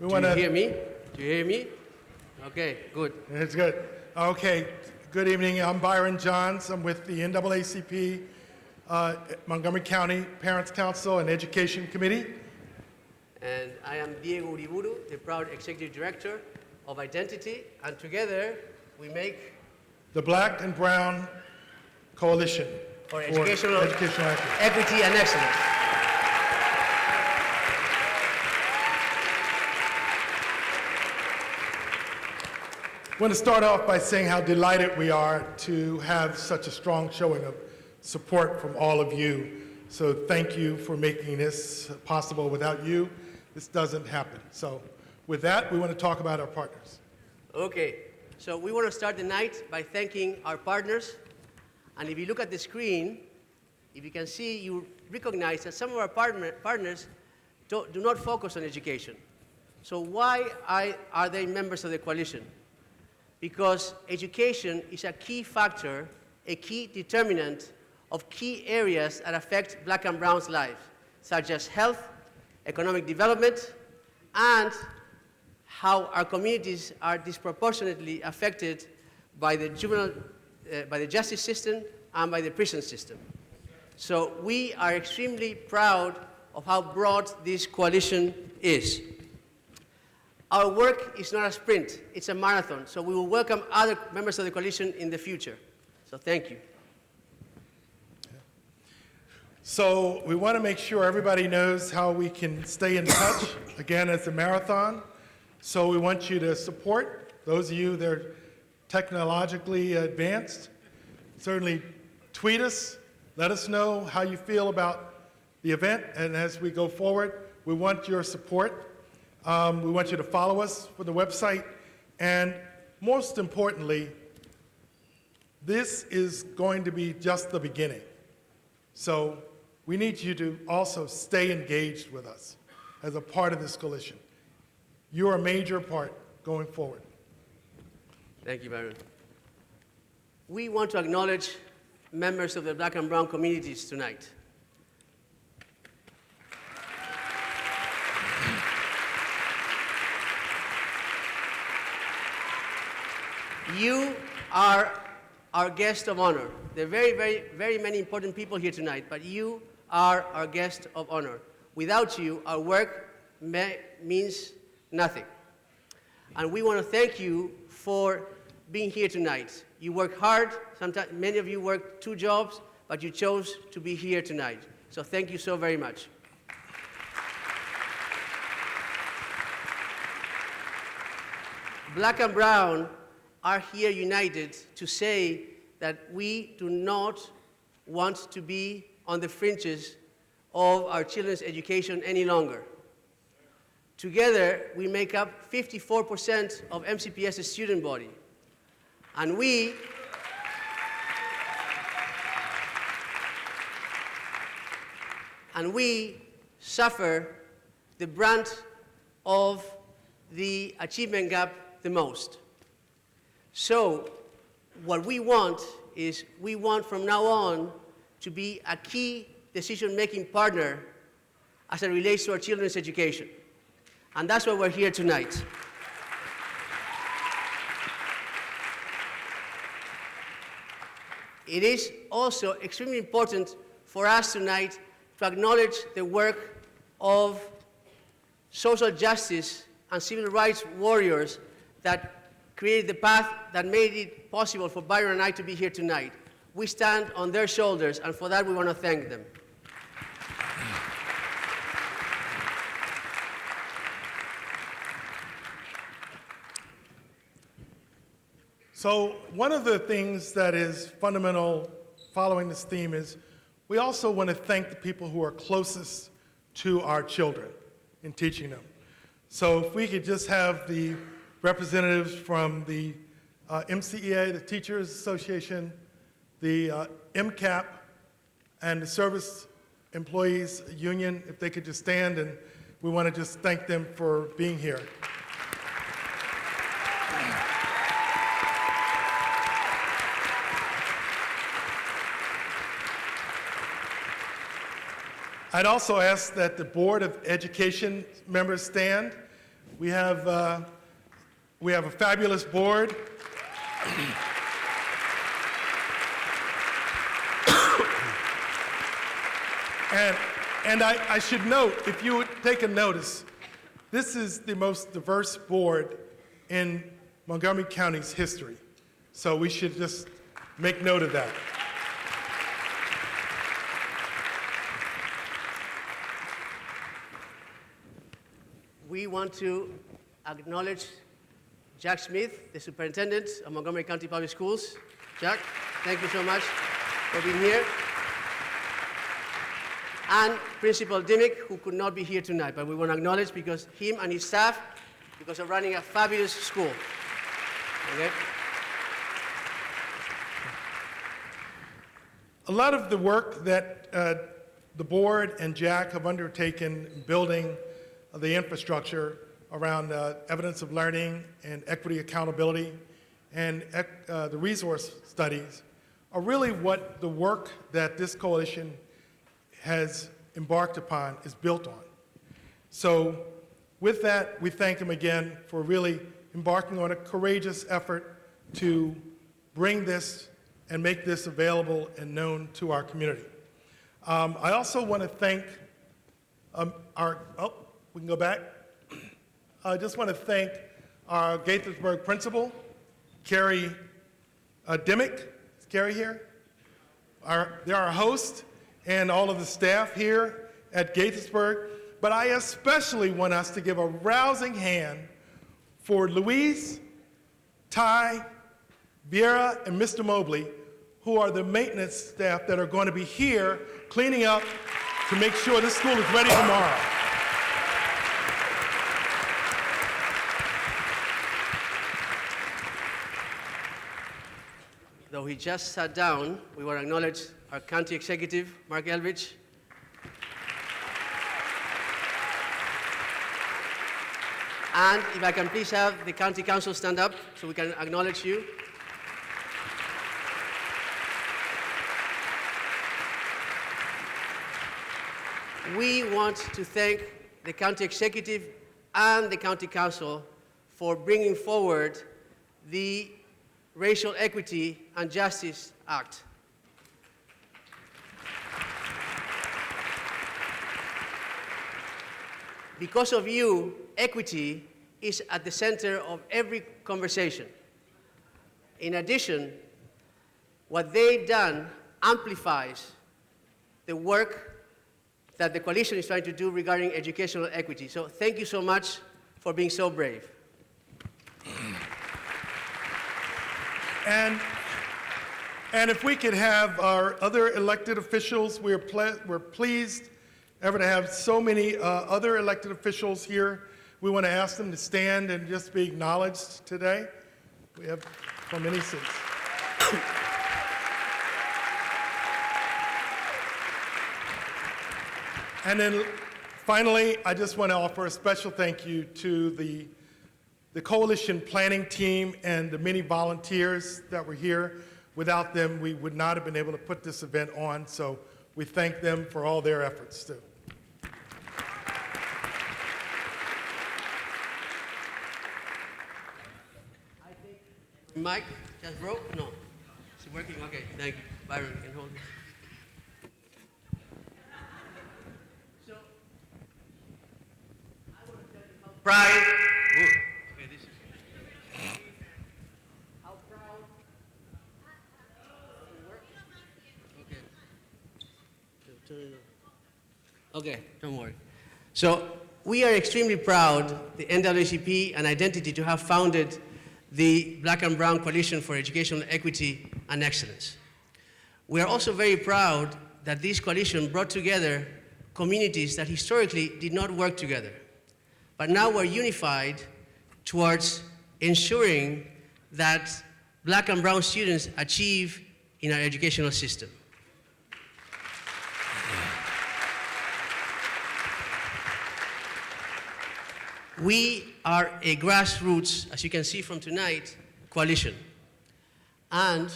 We want to hear me? Do you hear me? Okay, good. It's good. Okay, good evening. I'm Byron Johns. I'm with the NAACP, Montgomery County Parents Council and Education Committee. And I am Diego Uriburu, the proud Executive Director of Identity, and together we make the Black and Brown Coalition for Educational Equity and Excellence. I want to start off by saying how delighted we are to have such a strong showing of support from all of you. So thank you for making this possible. Without you, this doesn't happen. So with that, we want to talk about our partners. Okay, so we want to start the night by thanking our partners. And if you look at the screen, if you can see, you recognize that some of our partners do not focus on education. So why are they members of the coalition? Because education is a key factor, a key determinant of key areas that affect Black and Brown's lives, such as health, economic development, and how our communities are disproportionately affected by the by the justice system and by the prison system. So we are extremely proud of how broad this coalition is. Our work is not a sprint, it's a marathon, so we will welcome other members of the coalition in the future. So thank you. So we want to make sure everybody knows how we can stay in touch. Again, it's a marathon, so we want you to support those of you that are technologically advanced. Certainly tweet us, let us know how you feel about the event, and as we go forward, we want your support. We want you to follow us for the website, and most importantly, this is going to be just the beginning. So we need you to also stay engaged with us as a part of this coalition. You're a major part going forward. Thank you, Byron. We want to acknowledge members of the Black and Brown communities tonight. You are our guest of honor. There are very many important people here tonight, but you are our guest of honor. Without you, our work means nothing. And we want to thank you for being here tonight. You work hard. Sometimes many of you work 2 jobs, but you chose to be here tonight. So thank you so very much. Black and Brown are here united to say that we do not want to be on the fringes of our children's education any longer. Together, we make up 54% of MCPS's student body. And we suffer the brunt of the achievement gap the most. So what we want is we want from now on to be a key decision-making partner as it relates to our children's education. And that's why we're here tonight. It is also extremely important for us tonight to acknowledge the work of social justice and civil rights warriors that created the path that made it possible for Byron and I to be here tonight. We stand on their shoulders, and for that we want to thank them. So one of the things that is fundamental following this theme is we also want to thank the people who are closest to our children in teaching them. So if we could just have the representatives from the MCEA, the Teachers Association, the MCAP, and the Service Employees Union, if they could just stand, and we want to just thank them for being here. I'd also ask that the Board of Education members stand. We have a fabulous board. And I should note, if you would take a notice, this is the most diverse board in Montgomery County's history. So we should just make note of that. We want to acknowledge Jack Smith, the superintendent of Montgomery County Public Schools. Jack, thank you so much for being here. And Principal Dimmick, who could not be here tonight, but we want to acknowledge because him and his staff, because of running a fabulous school. Okay? A lot of the work that the board and Jack have undertaken building the infrastructure around evidence of learning and equity accountability and the resource studies are really what the work that this coalition has embarked upon is built on. So with that, we thank him again for really embarking on a courageous effort to bring this and make this available and known to our community. I also want to thank we can go back. I just want to thank our Gaithersburg principal, Carrie Dimmick. Is Carrie here? They're our host and all of the staff here at Gaithersburg. But I especially want us to give a rousing hand for Louise, Ty, Viera, and Mr. Mobley, who are the maintenance staff that are going to be here cleaning up to make sure this school is ready tomorrow. Though he just sat down, we want to acknowledge our county executive, Mark Elbridge. And if I can please have the county council stand up so we can acknowledge you. We want to thank the county executive and the county council for bringing forward the Racial Equity and Justice Act. Because of you, equity is at the center of every conversation. In addition, what they've done amplifies the work that the coalition is trying to do regarding educational equity. So thank you so much for being so brave. And if we could have our other elected officials, we're pleased ever to have so many other elected officials here. We want to ask them to stand and just be acknowledged today. We have so many seats. And then finally, I just want to offer a special thank you to the coalition planning team and the many volunteers that were here. Without them, we would not have been able to put this event on, so we thank them for all their efforts too. I think Mike just broke? No. Is it working? Okay, thank you. Byron, you can hold it. So, I want to tell you how proud. Okay, this is. How proud. Okay. Turn it on. Okay, don't worry. So, we are extremely proud, the NAACP and Identity, to have founded the Black and Brown Coalition for Educational Equity and Excellence. We are also very proud that this coalition brought together communities that historically did not work together. But now we're unified towards ensuring that Black and Brown students achieve in our educational system. We are a grassroots, as you can see from tonight, coalition. And,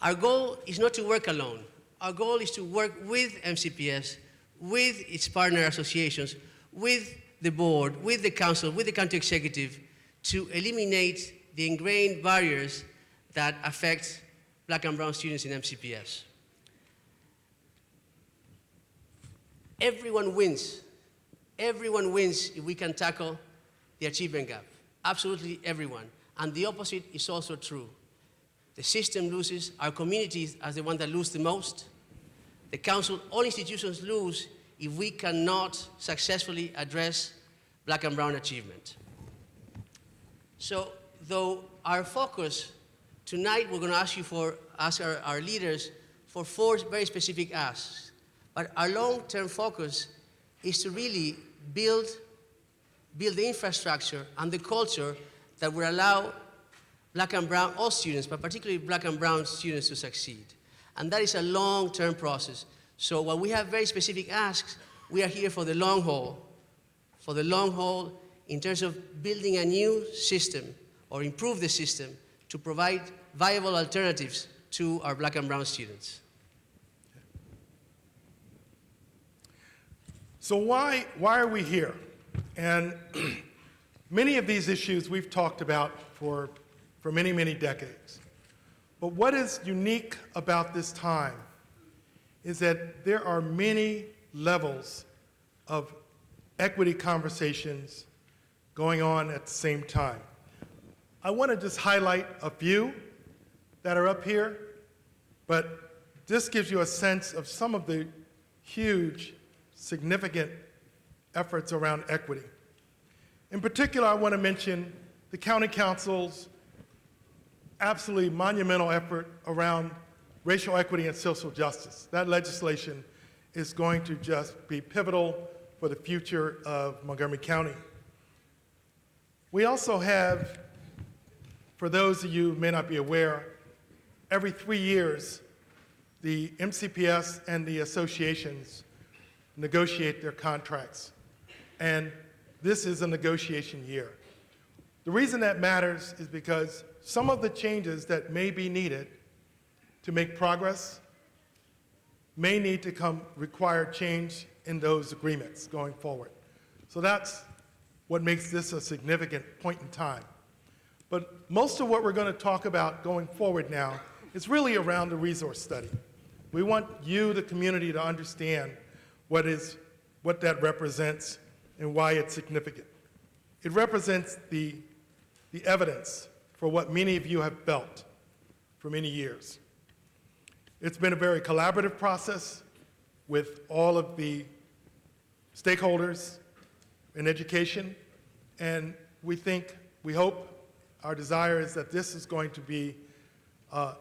our goal is not to work alone. Our goal is to work with MCPS, with its partner associations, with the board, with the council, with the county executive to eliminate the ingrained barriers that affect Black and brown students in MCPS. Everyone wins. Everyone wins if we can tackle the achievement gap. Absolutely everyone. And the opposite is also true. The system loses, our communities are the ones that lose the most. The council, all institutions lose if we cannot successfully address Black and brown achievement. So, though our focus tonight, we're going to ask our leaders for 4 very specific asks. But our long-term focus is to really build the infrastructure and the culture that will allow Black and brown, all students, but particularly Black and brown students to succeed. And that is a long-term process. So while we have very specific asks, we are here for the long haul in terms of building a new system or improve the system to provide viable alternatives to our Black and brown students. So why are we here? And many of these issues we've talked about for many, many decades. But what is unique about this time is that there are many levels of equity conversations going on at the same time. I want to just highlight a few that are up here, but this gives you a sense of some of the huge, significant efforts around equity. In particular, I want to mention the County Council's absolutely monumental effort around racial equity and social justice. That legislation is going to just be pivotal for the future of Montgomery County. We also have, for those of you who may not be aware, every 3 years, the MCPS and the associations negotiate their contracts. And this is a negotiation year. The reason that matters is because some of the changes that may be needed to make progress may need to require change in those agreements going forward. So that's what makes this a significant point in time. But most of what we're going to talk about going forward now is really around the resource study. We want you, the community, to understand what that represents and why it's significant. It represents the evidence for what many of you have felt for many years. It's been a very collaborative process with all of the stakeholders in education, and we hope, our desire is that this is going to be a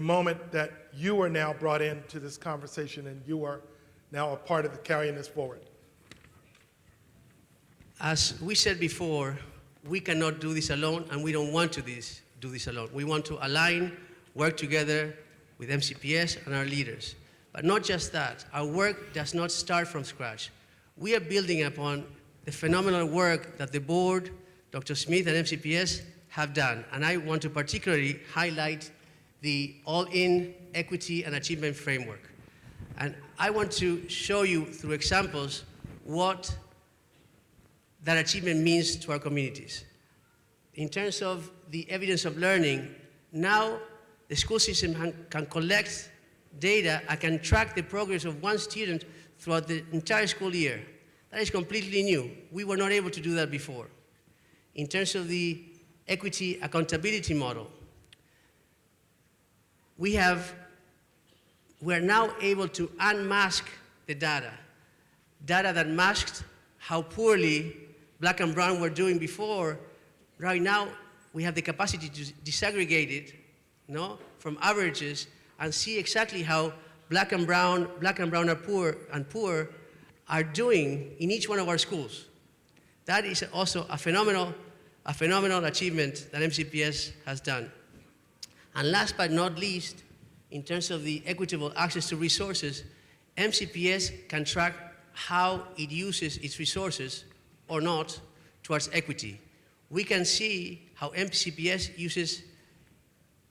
moment that you are now brought into this conversation and you are now a part of carrying this forward. As we said before, we cannot do this alone, and we don't want to do this alone. We want to align, work together with MCPS and our leaders. But not just that, our work does not start from scratch. We are building upon the phenomenal work that the board, Dr. Smith and MCPS have done. And I want to particularly highlight the all-in equity and achievement framework. And I want to show you through examples what that achievement means to our communities. In terms of the evidence of learning, now the school system can collect data and can track the progress of one student throughout the entire school year. That is completely new. We were not able to do that before. In terms of the equity accountability model, we are now able to unmask the data that masked how poorly Black and brown were doing before. Right now, we have the capacity to disaggregate it, from averages and see exactly how Black and brown are poor are doing in each one of our schools. That is also a phenomenal achievement that MCPS has done. And last but not least, in terms of the equitable access to resources, MCPS can track how it uses its resources or not towards equity. We can see how MCPS uses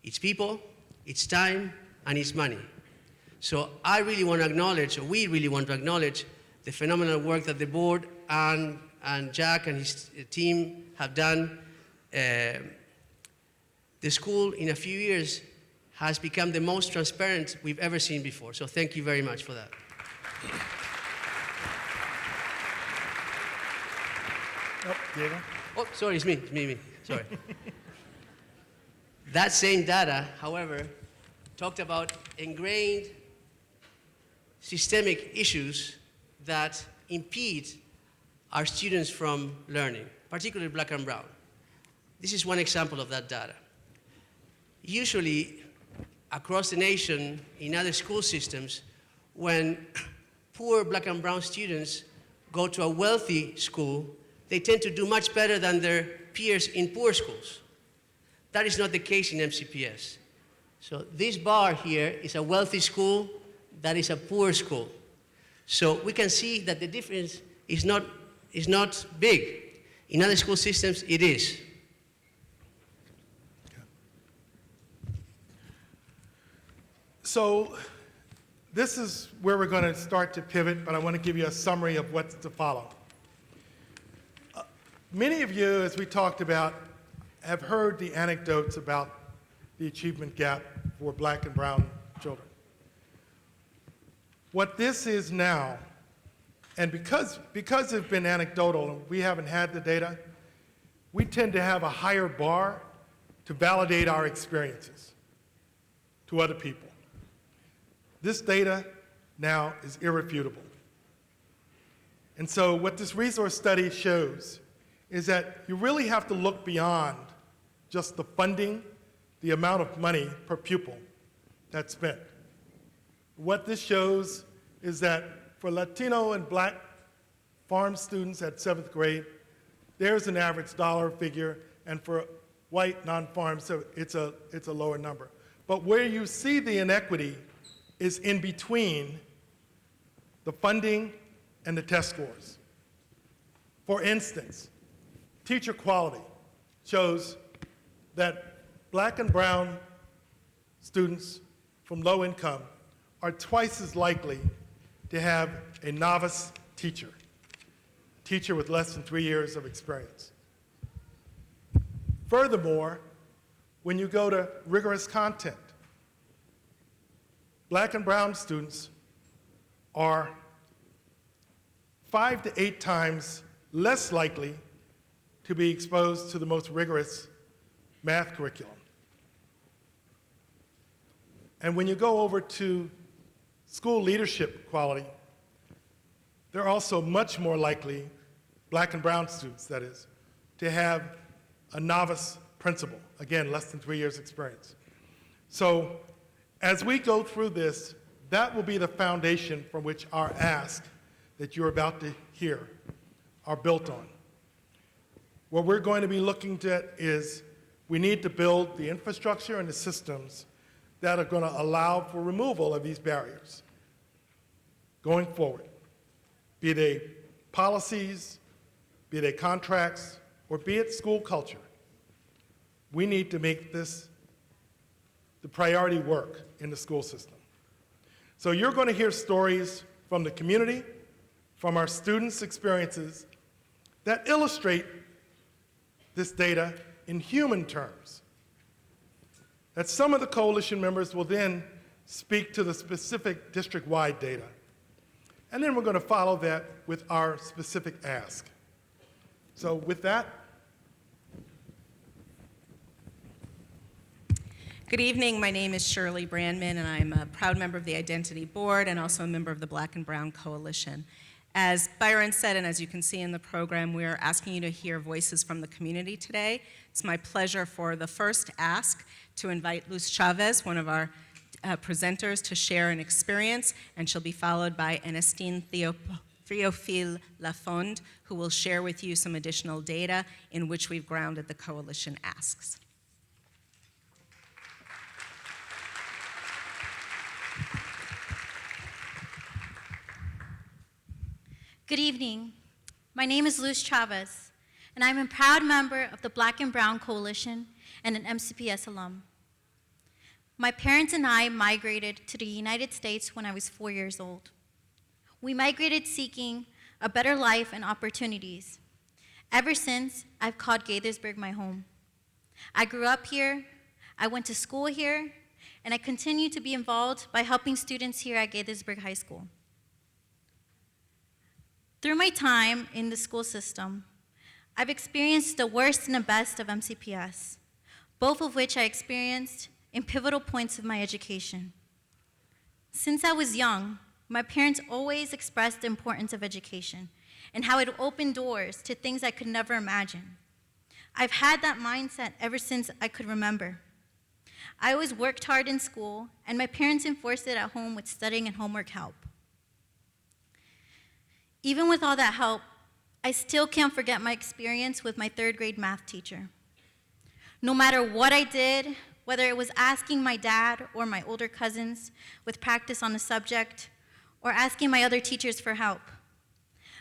its people, its time, and its money. So we really want to acknowledge the phenomenal work that the board and and Jack and his team have done, the school in a few years has become the most transparent we've ever seen before. So thank you very much for that. Oh, Diego? Oh, sorry, it's me, sorry. That same data, however, talked about ingrained systemic issues that impede our students from learning, particularly black and brown. This is one example of that data. Usually, across the nation, in other school systems, when poor black and brown students go to a wealthy school, they tend to do much better than their peers in poor schools. That is not the case in MCPS. So this bar here is a wealthy school, that is a poor school. So we can see that the difference is not big. In other school systems, it is. So this is where we're going to start to pivot, but I want to give you a summary of what's to follow. Many of you, as we talked about, have heard the anecdotes about the achievement gap for black and brown children. What this is now, and because it's been anecdotal and we haven't had the data, we tend to have a higher bar to validate our experiences to other people. This data now is irrefutable. And so what this resource study shows is that you really have to look beyond just the funding, the amount of money per pupil that's spent. What this shows is that for Latino and black farm students at 7th grade, there's an average dollar figure, and for white non-farm, so it's a lower number. But where you see the inequity is in between the funding and the test scores. For instance, teacher quality shows that black and brown students from low income are twice as likely to have a novice teacher with less than 3 years of experience. Furthermore, when you go to rigorous content, black and brown students are 5 to 8 times less likely to be exposed to the most rigorous math curriculum. And when you go over to school leadership quality, they're also much more likely, black and brown students that is, to have a novice principal, again, less than 3 years experience. So as we go through this, that will be the foundation from which our ask that you're about to hear are built on. What we're going to be looking at is we need to build the infrastructure and the systems that are going to allow for removal of these barriers going forward, be they policies, be they contracts, or be it school culture. We need to make this the priority work in the school system. So you're going to hear stories from the community, from our students' experiences that illustrate this data in human terms. That some of the coalition members will then speak to the specific district-wide data. And then we're going to follow that with our specific ask. So with that. Good evening. My name is Shirley Brandman, and I'm a proud member of the Identity Board and also a member of the Black and Brown Coalition. As Byron said, and as you can see in the program, we are asking you to hear voices from the community today. It's my pleasure for the first ask to invite Luz Chavez, one of our presenters, to share an experience, and she'll be followed by Ernestine Théophile Lafond, who will share with you some additional data in which we've grounded the coalition asks. Good evening. My name is Luz Chavez, and I'm a proud member of the Black and Brown Coalition and an MCPS alum. My parents and I migrated to the United States when I was 4 years old. We migrated seeking a better life and opportunities. Ever since, I've called Gaithersburg my home. I grew up here, I went to school here, and I continue to be involved by helping students here at Gaithersburg High School. Through my time in the school system, I've experienced the worst and the best of MCPS, both of which I experienced in pivotal points of my education. Since I was young, my parents always expressed the importance of education and how it opened doors to things I could never imagine. I've had that mindset ever since I could remember. I always worked hard in school, and my parents enforced it at home with studying and homework help. Even with all that help, I still can't forget my experience with my third grade math teacher. No matter what I did, whether it was asking my dad or my older cousins with practice on the subject, or asking my other teachers for help,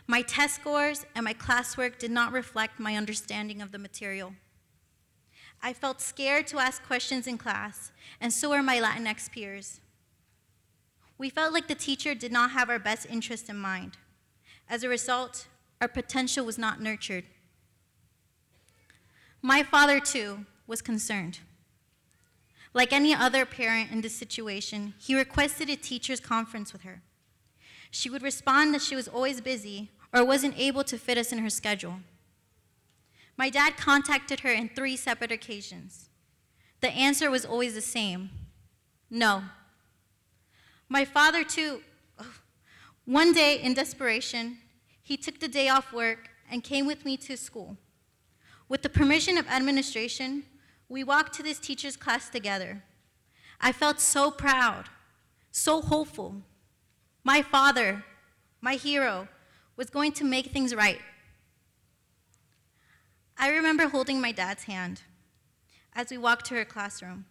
my test scores and my classwork did not reflect my understanding of the material. I felt scared to ask questions in class, and so were my Latinx peers. We felt like the teacher did not have our best interest in mind. As a result, our potential was not nurtured. My father, too, was concerned. Like any other parent in this situation, he requested a teacher's conference with her. She would respond that she was always busy or wasn't able to fit us in her schedule. My dad contacted her in 3 separate occasions. The answer was always the same: no. My father, too, one day in desperation, he took the day off work and came with me to school. With the permission of administration, we walked to this teacher's class together. I felt so proud, so hopeful. My father, my hero, was going to make things right. I remember holding my dad's hand as we walked to her classroom.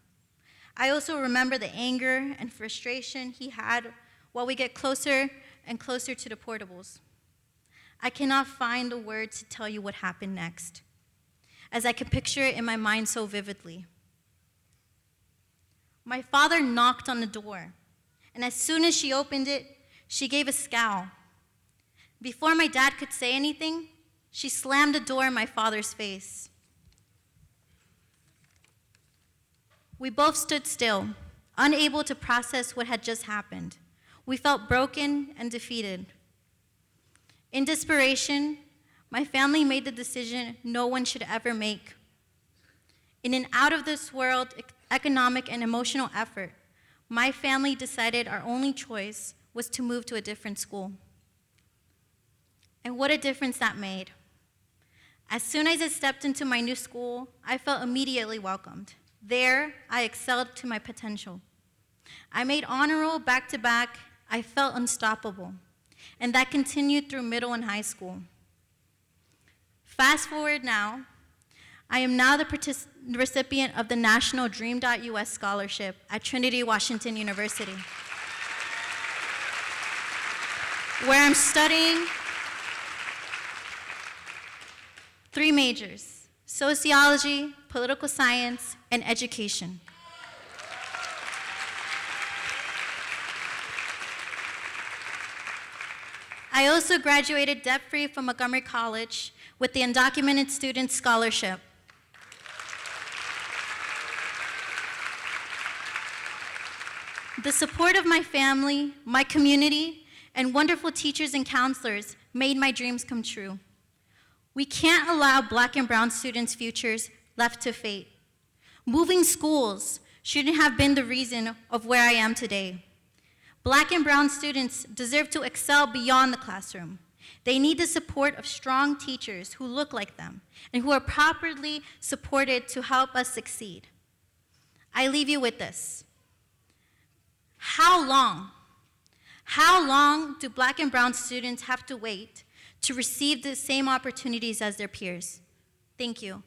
I also remember the anger and frustration he had while we get closer and closer to the portables. I cannot find the words to tell you what happened next, as I can picture it in my mind so vividly. My father knocked on the door, and as soon as she opened it, she gave a scowl. Before my dad could say anything, she slammed the door in my father's face. We both stood still, unable to process what had just happened. We felt broken and defeated. In desperation, my family made the decision no one should ever make. In an out-of-this-world economic and emotional effort, my family decided our only choice was to move to a different school. And what a difference that made. As soon as I stepped into my new school, I felt immediately welcomed. There, I excelled to my potential. I made honor roll back-to-back. I felt unstoppable. And that continued through middle and high school. Fast forward now, I am now the recipient of the National Dream.US Scholarship at Trinity Washington University, where I'm studying 3 majors: sociology, political science, and education. I also graduated debt-free from Montgomery College with the Undocumented Student Scholarship. The support of my family, my community, and wonderful teachers and counselors made my dreams come true. We can't allow Black and brown students' futures left to fate. Moving schools shouldn't have been the reason of where I am today. Black and brown students deserve to excel beyond the classroom. They need the support of strong teachers who look like them and who are properly supported to help us succeed. I leave you with this. How long? How long do Black and brown students have to wait to receive the same opportunities as their peers? Thank you.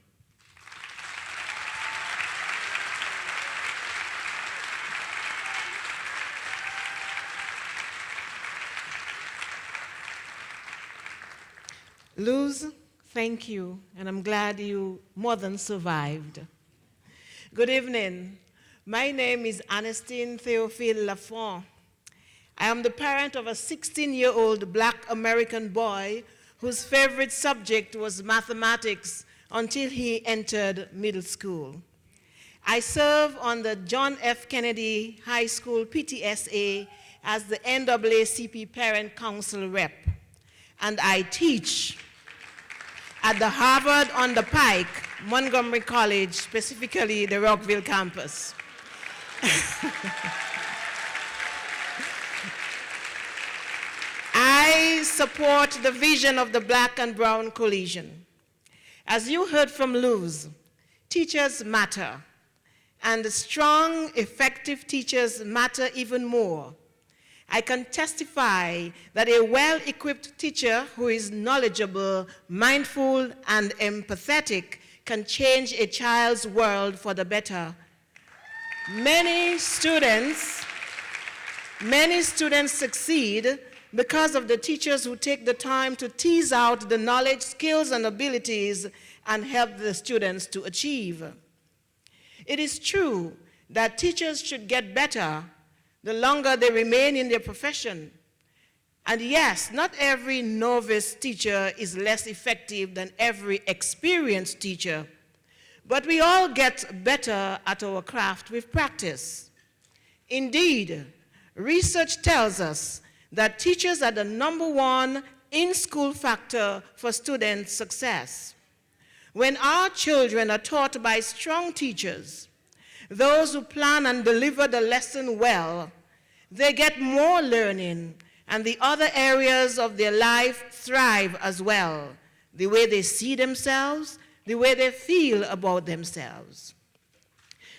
Luz, thank you, and I'm glad you more than survived. Good evening. My name is Ernestine Theophile Lafont. I am the parent of a 16-year-old Black American boy whose favorite subject was mathematics until he entered middle school. I serve on the John F. Kennedy High School PTSA as the NAACP Parent Council rep, and I teach at the Harvard on the Pike Montgomery College, specifically the Rockville campus. I support the vision of the Black and Brown Coalition. As you heard from Luz, teachers matter, and strong, effective teachers matter even more. I can testify that a well-equipped teacher who is knowledgeable, mindful, and empathetic can change a child's world for the better. Many students succeed because of the teachers who take the time to tease out the knowledge, skills, and abilities and help the students to achieve. It is true that teachers should get better the longer they remain in their profession. And yes, not every novice teacher is less effective than every experienced teacher, but we all get better at our craft with practice. Indeed, research tells us that teachers are the #1 in-school factor for student success. When our children are taught by strong teachers, those who plan and deliver the lesson well, they get more learning, and the other areas of their life thrive as well. The way they see themselves, the way they feel about themselves.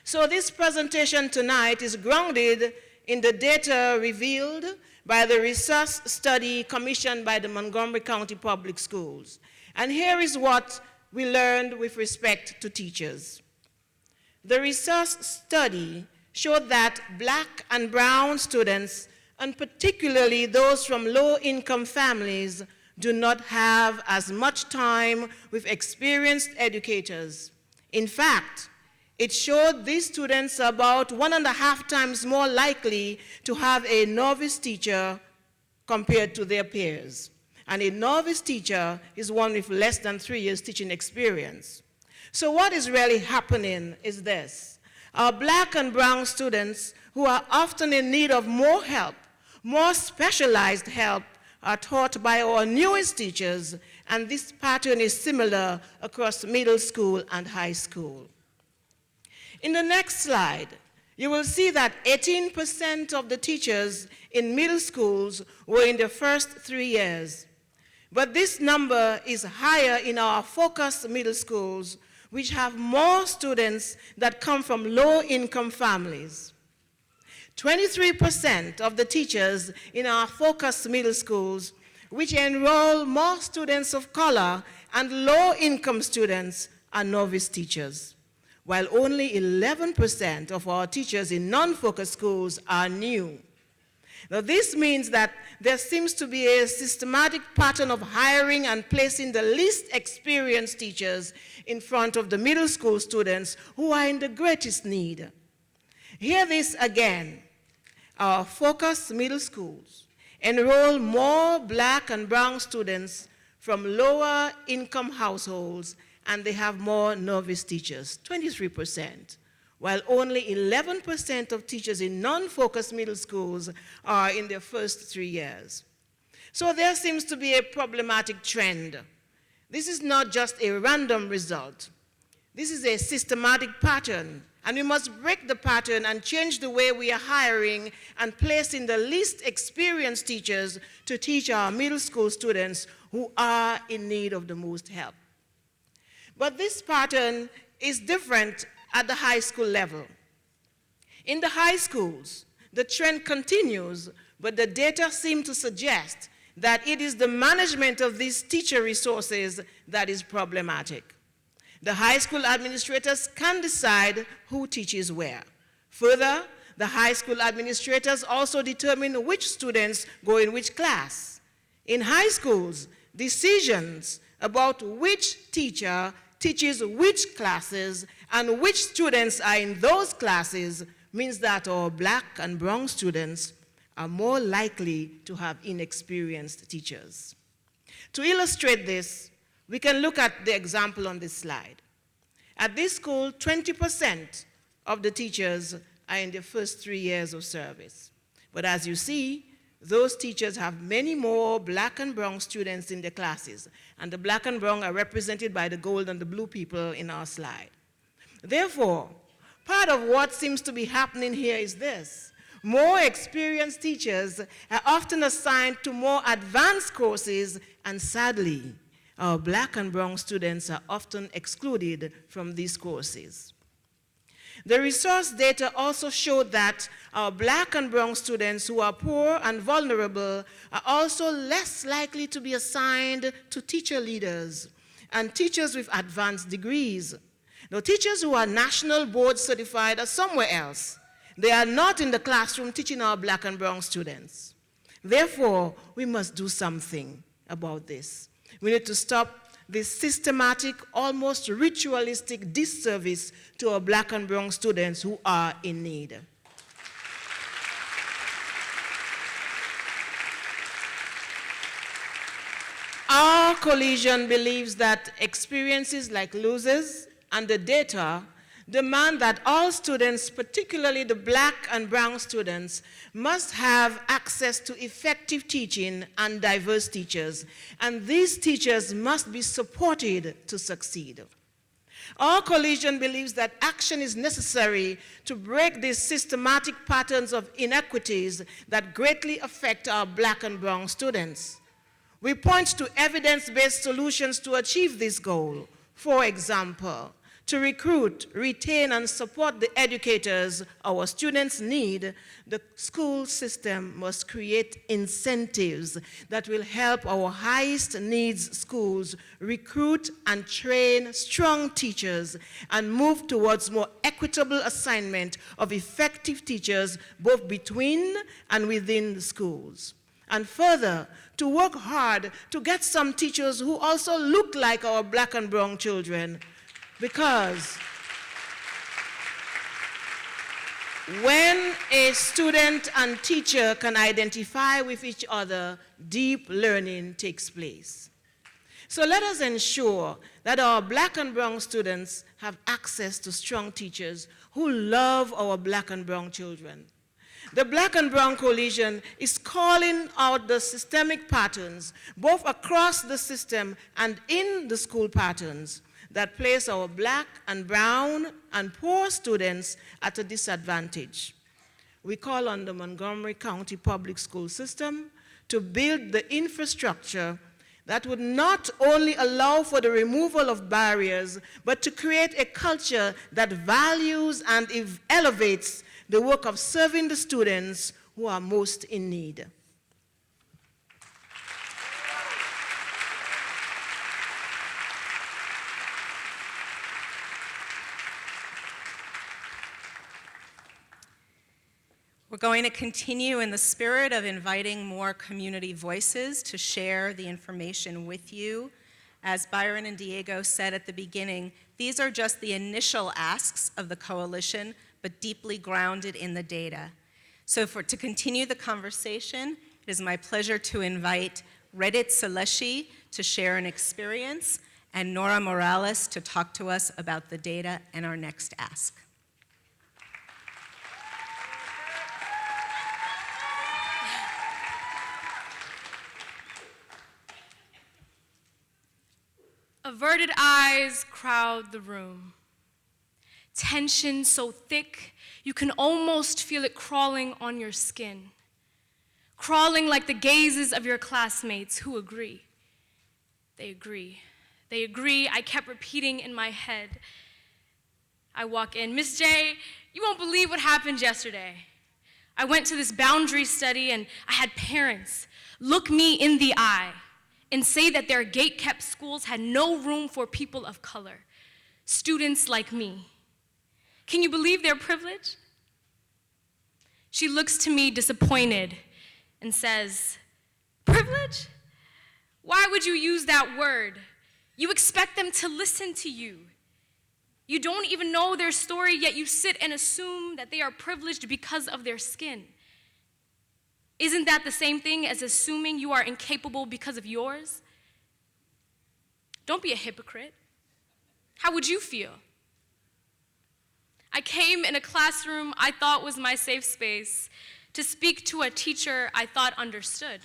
So this presentation tonight is grounded in the data revealed by the research study commissioned by the Montgomery County Public Schools. And here is what we learned with respect to teachers. The research study showed that Black and brown students, and particularly those from low-income families, do not have as much time with experienced educators. In fact, it showed these students are about 1.5 times more likely to have a novice teacher compared to their peers. And a novice teacher is one with less than 3 years teaching experience. So what is really happening is this. Our Black and brown students, who are often in need of more help, more specialized help, are taught by our newest teachers, and this pattern is similar across middle school and high school. In the next slide, you will see that 18% of the teachers in middle schools were in their first 3 years. But this number is higher in our focused middle schools, which have more students that come from low-income families. 23% of the teachers in our focused middle schools, which enroll more students of color and low-income students, are novice teachers, while only 11% of our teachers in non-focused schools are new. Now, this means that there seems to be a systematic pattern of hiring and placing the least experienced teachers in front of the middle school students who are in the greatest need. Hear this again. Our focused middle schools enroll more Black and brown students from lower income households, and they have more novice teachers, 23%, while only 11% of teachers in non-focused middle schools are in their first 3 years. So there seems to be a problematic trend. This is not just a random result. This is a systematic pattern, and we must break the pattern and change the way we are hiring and placing the least experienced teachers to teach our middle school students who are in need of the most help. But this pattern is different at the high school level. In the high schools, the trend continues, but the data seem to suggest that it is the management of these teacher resources that is problematic. The high school administrators can decide who teaches where. Further, the high school administrators also determine which students go in which class. In high schools, decisions about which teacher teaches which classes and which students are in those classes means that our Black and brown students are more likely to have inexperienced teachers. To illustrate this, we can look at the example on this slide. At this school, 20% of the teachers are in their first 3 years of service. But as you see, those teachers have many more black and brown students in their classes, and the black and brown are represented by the gold and the blue people in our slide. Therefore, part of what seems to be happening here is this. More experienced teachers are often assigned to more advanced courses, and sadly, our black and brown students are often excluded from these courses. The resource data also showed that our black and brown students who are poor and vulnerable are also less likely to be assigned to teacher leaders and teachers with advanced degrees. Now, teachers who are national board certified are somewhere else. They are not in the classroom teaching our black and brown students. Therefore, we must do something about this. We need to stop this systematic, almost ritualistic disservice to our black and brown students who are in need. Our coalition believes that experiences like Luz's and the data demand that all students, particularly the black and brown students, must have access to effective teaching and diverse teachers, and these teachers must be supported to succeed. Our coalition believes that action is necessary to break these systematic patterns of inequities that greatly affect our black and brown students. We point to evidence-based solutions to achieve this goal. For example, to recruit, retain, and support the educators our students need, the school system must create incentives that will help our highest needs schools recruit and train strong teachers and move towards more equitable assignment of effective teachers both between and within the schools. And further, to work hard to get some teachers who also look like our black and brown children, because when a student and teacher can identify with each other, deep learning takes place. So let us ensure that our black and brown students have access to strong teachers who love our black and brown children. The Black and Brown Coalition is calling out the systemic patterns, both across the system and in the school patterns, that place our black and brown and poor students at a disadvantage. We call on the Montgomery County public school system to build the infrastructure that would not only allow for the removal of barriers, but to create a culture that values and elevates the work of serving the students who are most in need. We're going to continue in the spirit of inviting more community voices to share the information with you. As Byron and Diego said at the beginning, these are just the initial asks of the coalition, but deeply grounded in the data. So to continue the conversation, it is my pleasure to invite Reddit Saleshi to share an experience and Nora Morales to talk to us about the data and our next ask. Averted eyes crowd the room. Tension so thick, you can almost feel it crawling on your skin. Crawling like the gazes of your classmates who agree. They agree. They agree, I kept repeating in my head. I walk in, Miss J, you won't believe what happened yesterday. I went to this boundary study and I had parents look me in the eye and say that their gate-kept schools had no room for people of color, students like me. Can you believe their privilege? She looks to me disappointed and says, privilege? Why would you use that word? You expect them to listen to you. You don't even know their story, yet you sit and assume that they are privileged because of their skin. Isn't that the same thing as assuming you are incapable because of yours? Don't be a hypocrite. How would you feel? I came in a classroom I thought was my safe space to speak to a teacher I thought understood.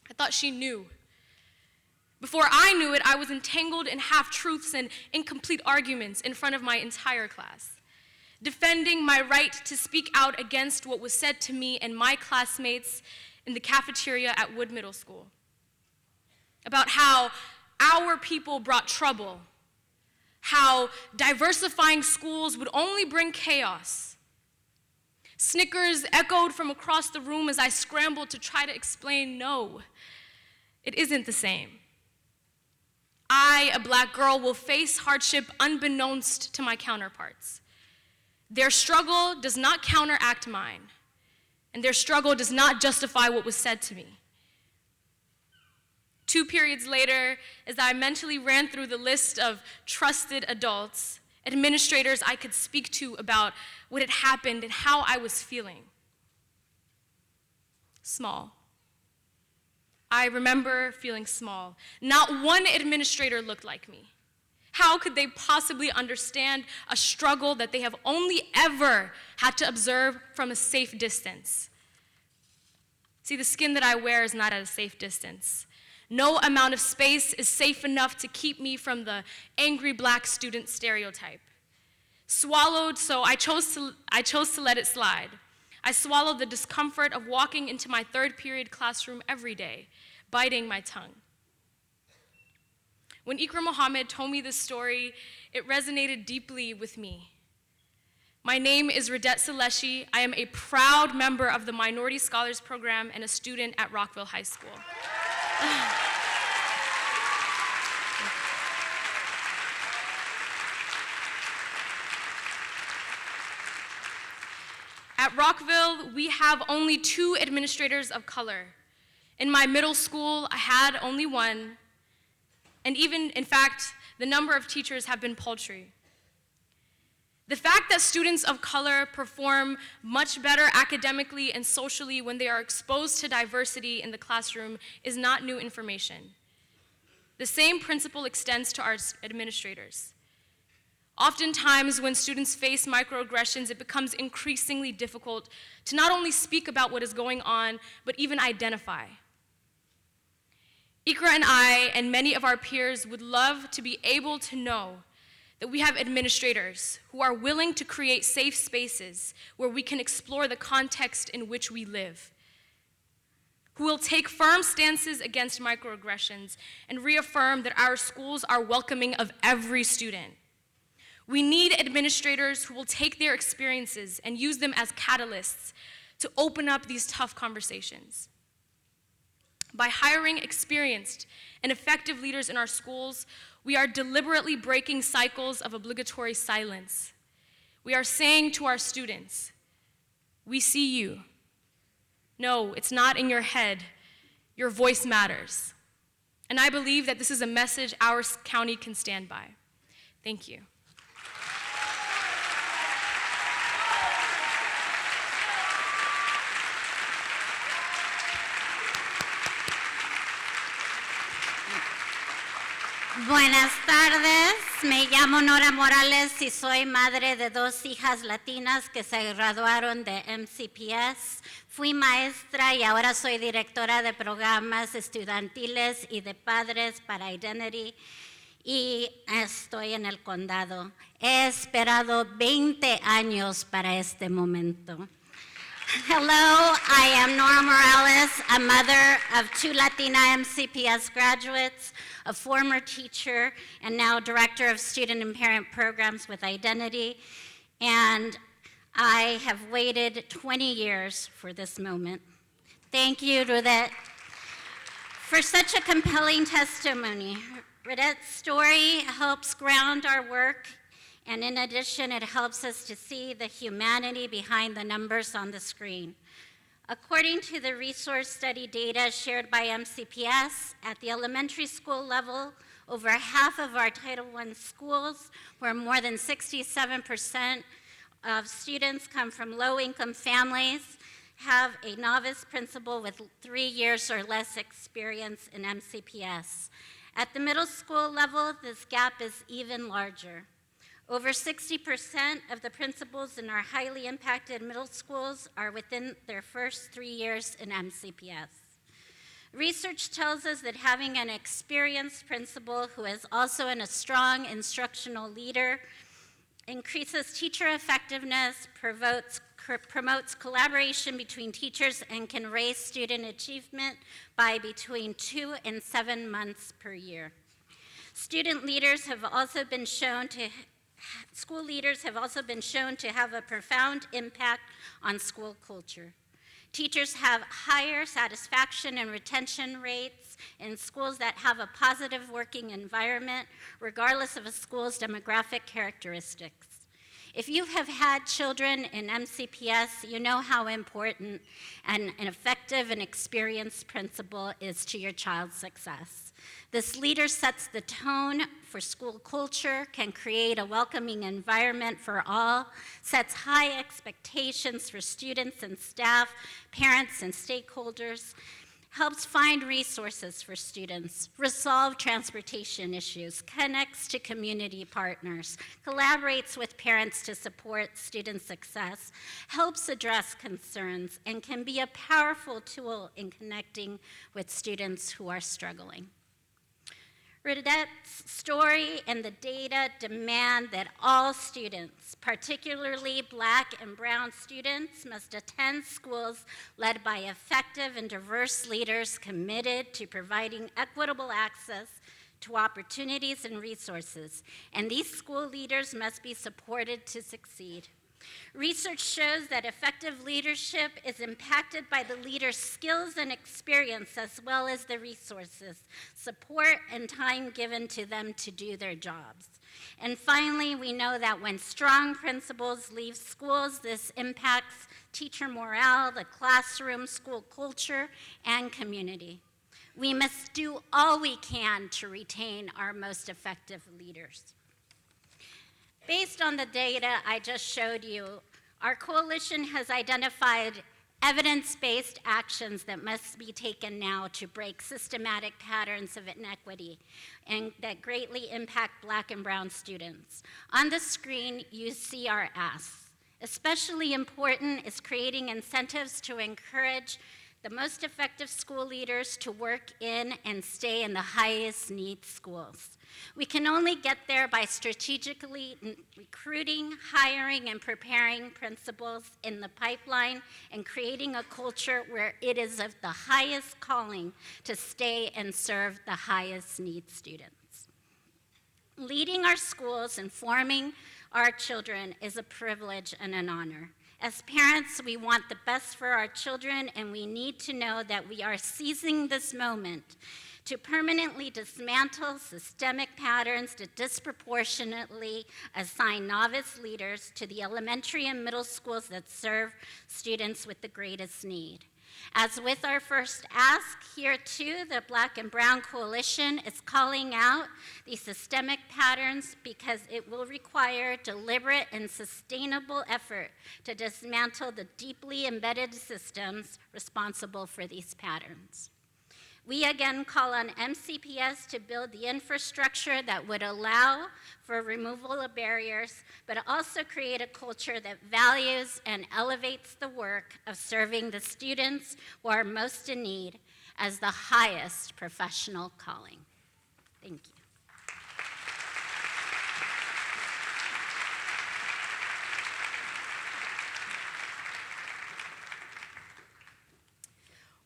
I thought she knew. Before I knew it, I was entangled in half-truths and incomplete arguments in front of my entire class, defending my right to speak out against what was said to me and my classmates in the cafeteria at Wood Middle School, about how our people brought trouble, how diversifying schools would only bring chaos. Snickers echoed from across the room as I scrambled to try to explain, no, it isn't the same. I, a black girl, will face hardship unbeknownst to my counterparts. Their struggle does not counteract mine, and their struggle does not justify what was said to me. 2 periods later, as I mentally ran through the list of trusted adults, administrators I could speak to about what had happened and how I was feeling. Small. I remember feeling small. Not one administrator looked like me. How could they possibly understand a struggle that they have only ever had to observe from a safe distance? See, the skin that I wear is not at a safe distance. No amount of space is safe enough to keep me from the angry black student stereotype. Swallowed, so I chose to let it slide. I swallowed the discomfort of walking into my 3rd period classroom every day, biting my tongue. When Ikra Muhammad told me this story, it resonated deeply with me. My name is Radet Saleshi. I am a proud member of the Minority Scholars Program and a student at Rockville High School. At Rockville, we have only 2 administrators of color. In my middle school, I had only 1, and even, in fact, the number of teachers have been paltry. The fact that students of color perform much better academically and socially when they are exposed to diversity in the classroom is not new information. The same principle extends to our administrators. Oftentimes, when students face microaggressions, it becomes increasingly difficult to not only speak about what is going on, but even identify. Ikra and I and many of our peers would love to be able to know that we have administrators who are willing to create safe spaces where we can explore the context in which we live, who will take firm stances against microaggressions and reaffirm that our schools are welcoming of every student. We need administrators who will take their experiences and use them as catalysts to open up these tough conversations. By hiring experienced and effective leaders in our schools, we are deliberately breaking cycles of obligatory silence. We are saying to our students, we see you. No, it's not in your head. Your voice matters. And I believe that this is a message our county can stand by. Thank you. Buenas tardes, me llamo Nora Morales y soy madre de 2 hijas latinas que se graduaron de MCPS. Fui maestra y ahora soy directora de programas estudiantiles y de padres para Identity y estoy en el condado. He esperado 20 años para este momento. Hello, I am Nora Morales, a mother of 2 Latina MCPS graduates, a former teacher, and now director of student and parent programs with Identity. And I have waited 20 years for this moment. Thank you, Radet, for such a compelling testimony. Radet's story helps ground our work, and in addition, it helps us to see the humanity behind the numbers on the screen. According to the resource study data shared by MCPS, at the elementary school level, over half of our Title I schools, where more than 67% of students come from low-income families, have a novice principal with 3 years or less experience in MCPS. At the middle school level, this gap is even larger. Over 60% of the principals in our highly impacted middle schools are within their first 3 years in MCPS. Research tells us that having an experienced principal who is also a strong instructional leader increases teacher effectiveness, promotes collaboration between teachers, and can raise student achievement by between 2 and 7 months per year. School leaders have also been shown to have a profound impact on school culture. Teachers have higher satisfaction and retention rates in schools that have a positive working environment, regardless of a school's demographic characteristics. If you have had children in MCPS, you know how important an effective and experienced principal is to your child's success. This leader sets the tone for school culture, can create a welcoming environment for all, sets high expectations for students and staff, parents and stakeholders, helps find resources for students, resolve transportation issues, connects to community partners, collaborates with parents to support student success, helps address concerns, and can be a powerful tool in connecting with students who are struggling. Redette's story and the data demand that all students, particularly Black and Brown students, must attend schools led by effective and diverse leaders committed to providing equitable access to opportunities and resources, and these school leaders must be supported to succeed. Research shows that effective leadership is impacted by the leader's skills and experience, as well as the resources, support, and time given to them to do their jobs. And finally, we know that when strong principals leave schools, this impacts teacher morale, the classroom, school culture, and community. We must do all we can to retain our most effective leaders. Based on the data I just showed you, our coalition has identified evidence-based actions that must be taken now to break systematic patterns of inequity and that greatly impact Black and Brown students. On the screen, you see our asks. Especially important is creating incentives to encourage the most effective school leaders to work in and stay in the highest need schools. We can only get there by strategically recruiting, hiring, and preparing principals in the pipeline and creating a culture where it is of the highest calling to stay and serve the highest need students. Leading our schools and forming our children is a privilege and an honor. As parents, we want the best for our children, and we need to know that we are seizing this moment to permanently dismantle systemic patterns that disproportionately assign novice leaders to the elementary and middle schools that serve students with the greatest need. As with our first ask, here too, the Black and Brown Coalition is calling out these systemic patterns because it will require deliberate and sustainable effort to dismantle the deeply embedded systems responsible for these patterns. We again call on MCPS to build the infrastructure that would allow for removal of barriers, but also create a culture that values and elevates the work of serving the students who are most in need as the highest professional calling. Thank you.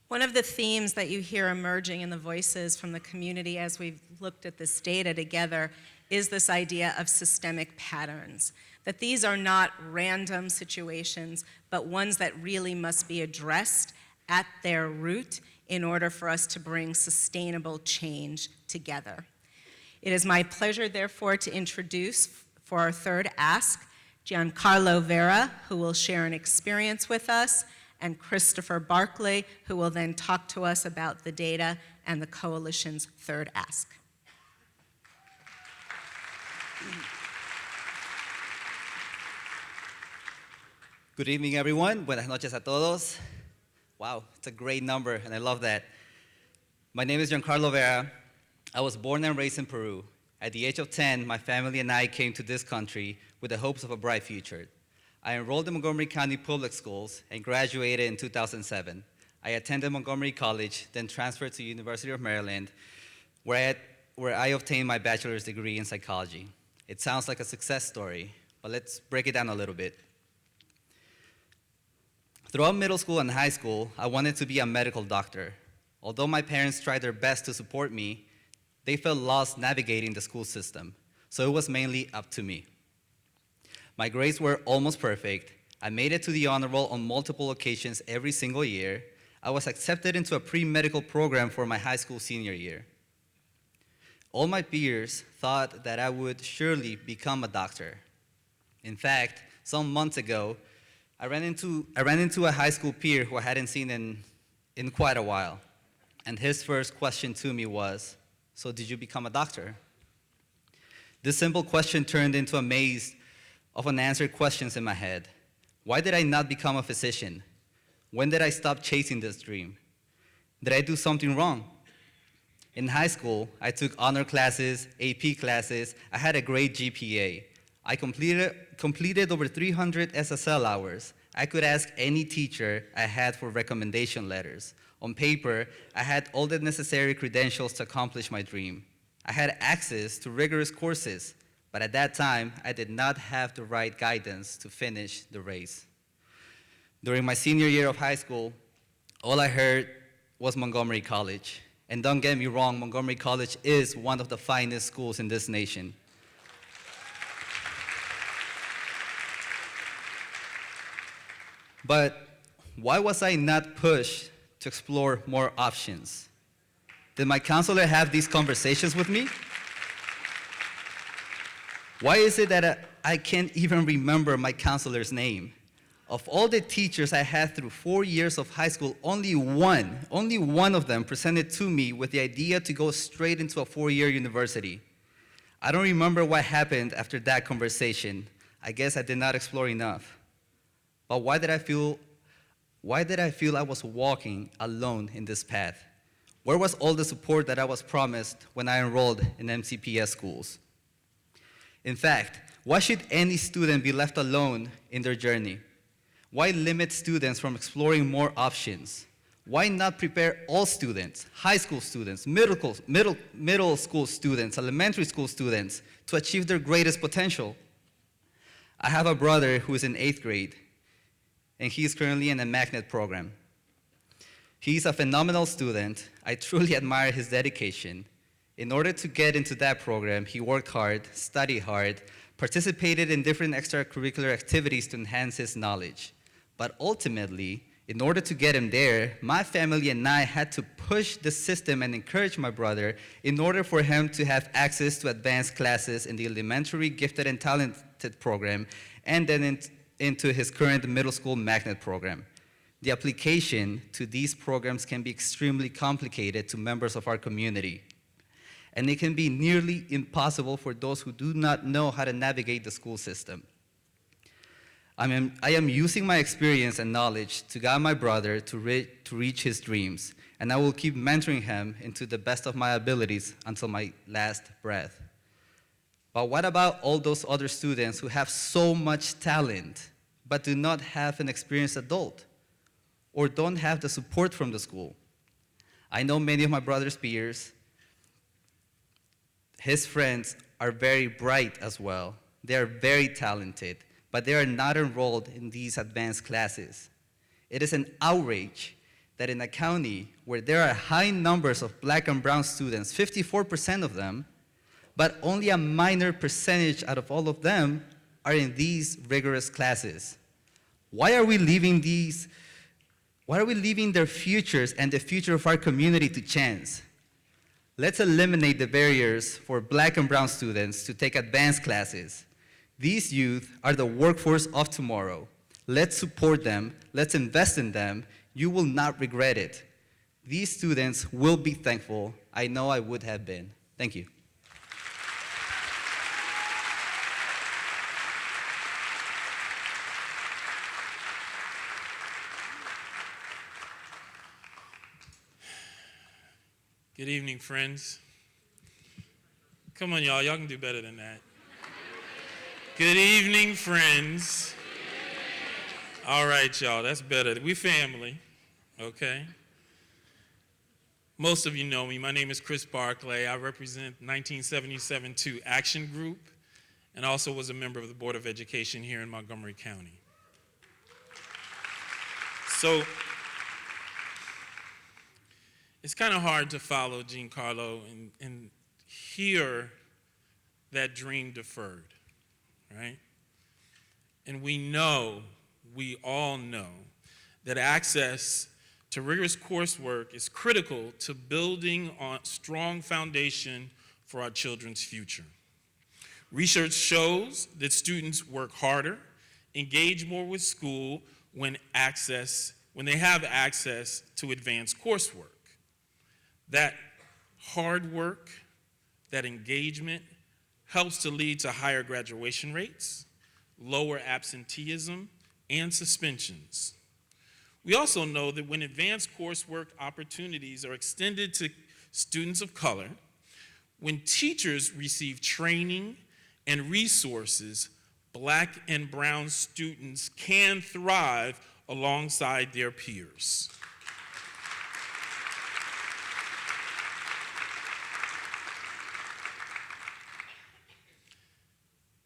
One of the themes that you hear emerging in the voices from the community as we've looked at this data together is this idea of systemic patterns, that these are not random situations, but ones that really must be addressed at their root in order for us to bring sustainable change together. It is my pleasure, therefore, to introduce for our third ask, Giancarlo Vera, who will share an experience with us, and Christopher Barkley, who will then talk to us about the data and the Coalition's third ask. Good evening, everyone. Buenas noches a todos. Wow, it's a great number, and I love that. My name is Giancarlo Vera. I was born and raised in Peru. At the age of 10, my family and I came to this country with the hopes of a bright future. I enrolled in Montgomery County public schools and graduated in 2007. I attended Montgomery College, then transferred to University of Maryland, where I obtained my bachelor's degree in psychology. It sounds like a success story, but let's break it down a little bit. Throughout middle school and high school, I wanted to be a medical doctor. Although my parents tried their best to support me, they felt lost navigating the school system, so it was mainly up to me. My grades were almost perfect. I made it to the honor roll on multiple occasions every single year. I was accepted into a pre-medical program for my high school senior year. All my peers thought that I would surely become a doctor. In fact, some months ago, I ran into a high school peer who I hadn't seen in quite a while. And his first question to me was, "So did you become a doctor?" This simple question turned into a maze of unanswered questions in my head. Why did I not become a physician? When did I stop chasing this dream? Did I do something wrong? In high school, I took honor classes, AP classes. I had a great GPA. I completed over 300 SSL hours. I could ask any teacher I had for recommendation letters. On paper, I had all the necessary credentials to accomplish my dream. I had access to rigorous courses, but at that time, I did not have the right guidance to finish the race. During my senior year of high school, all I heard was Montgomery College. And don't get me wrong, Montgomery College is one of the finest schools in this nation. But why was I not pushed to explore more options? Did my counselor have these conversations with me? Why is it that I can't even remember my counselor's name? Of all the teachers I had through 4 years of high school, only one of them presented to me with the idea to go straight into a 4-year university. I don't remember what happened after that conversation. I guess I did not explore enough. But why did I feel I was walking alone in this path? Where was all the support that I was promised when I enrolled in MCPS schools? In fact, why should any student be left alone in their journey? Why limit students from exploring more options? Why not prepare all students, high school students, middle school students, elementary school students, to achieve their greatest potential? I have a brother who is in 8th grade, and he is currently in a magnet program. He's a phenomenal student. I truly admire his dedication. In order to get into that program, he worked hard, studied hard, participated in different extracurricular activities to enhance his knowledge. But ultimately, in order to get him there, my family and I had to push the system and encourage my brother in order for him to have access to advanced classes in the elementary gifted and talented program, and then into his current middle school magnet program. The application to these programs can be extremely complicated to members of our community, and it can be nearly impossible for those who do not know how to navigate the school system. I am using my experience and knowledge to guide my brother to reach his dreams, and I will keep mentoring him into the best of my abilities until my last breath. But what about all those other students who have so much talent but do not have an experienced adult or don't have the support from the school? I know many of my brother's peers. His friends are very bright as well. They are very talented, but they are not enrolled in these advanced classes. It is an outrage that in a county where there are high numbers of Black and brown students, 54% of them, but only a minor percentage out of all of them are in these rigorous classes. Why are we leaving their futures and the future of our community to chance? Let's eliminate the barriers for Black and brown students to take advanced classes. These youth are the workforce of tomorrow. Let's support them. Let's invest in them. You will not regret it. These students will be thankful. I know I would have been. Thank you. Good evening, friends. Come on, y'all. Y'all can do better than that. Good evening, friends. All right, y'all. That's better. We family, okay? Most of you know me. My name is Chris Barclay. I represent 1977-2 Action Group and also was a member of the Board of Education here in Montgomery County. So it's kind of hard to follow Giancarlo and hear that dream deferred, right? And we all know, that access to rigorous coursework is critical to building on a strong foundation for our children's future. Research shows that students work harder, engage more with school when they have access to advanced coursework. That hard work, that engagement helps to lead to higher graduation rates, lower absenteeism, and suspensions. We also know that when advanced coursework opportunities are extended to students of color, when teachers receive training and resources, Black and brown students can thrive alongside their peers.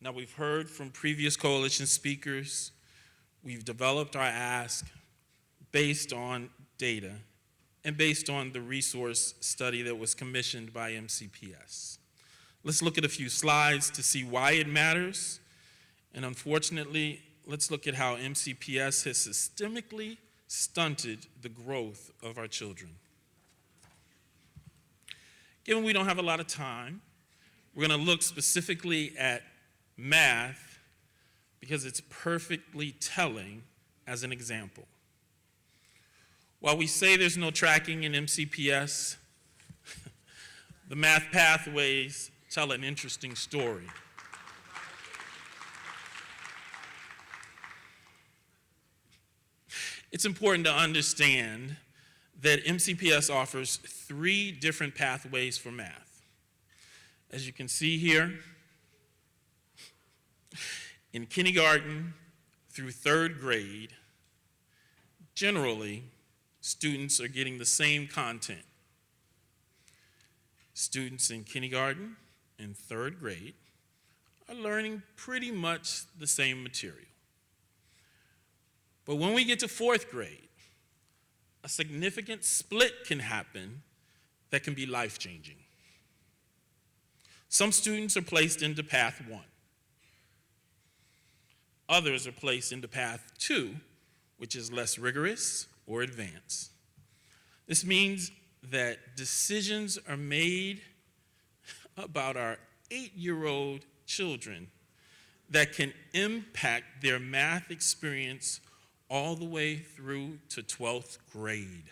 Now, we've heard from previous coalition speakers. We've developed our ask based on data and based on the resource study that was commissioned by MCPS. Let's look at a few slides to see why it matters. And unfortunately, let's look at how MCPS has systemically stunted the growth of our children. Given we don't have a lot of time, we're going to look specifically at math because it's perfectly telling as an example. While we say there's no tracking in MCPS, the math pathways tell an interesting story. It's important to understand that MCPS offers 3 different pathways for math. As you can see here, in kindergarten through 3rd grade, generally, students are getting the same content. Students in kindergarten and 3rd grade are learning pretty much the same material. But when we get to 4th grade, a significant split can happen that can be life-changing. Some students are placed into path 1. Others are placed into path 2, which is less rigorous or advanced. This means that decisions are made about our 8-year-old children that can impact their math experience all the way through to 12th grade.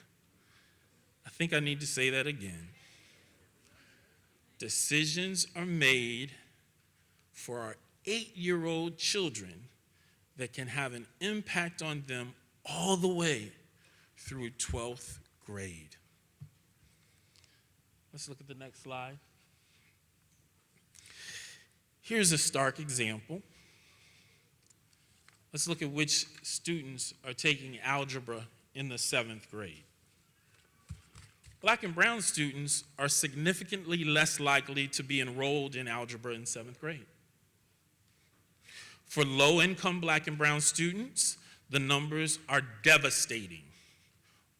I think I need to say that again. Decisions are made for our 8-year-old children that can have an impact on them all the way through 12th grade. Let's look at the next slide. Here's a stark example. Let's look at which students are taking algebra in the 7th grade. Black and brown students are significantly less likely to be enrolled in algebra in 7th grade. For low-income Black and brown students, the numbers are devastating.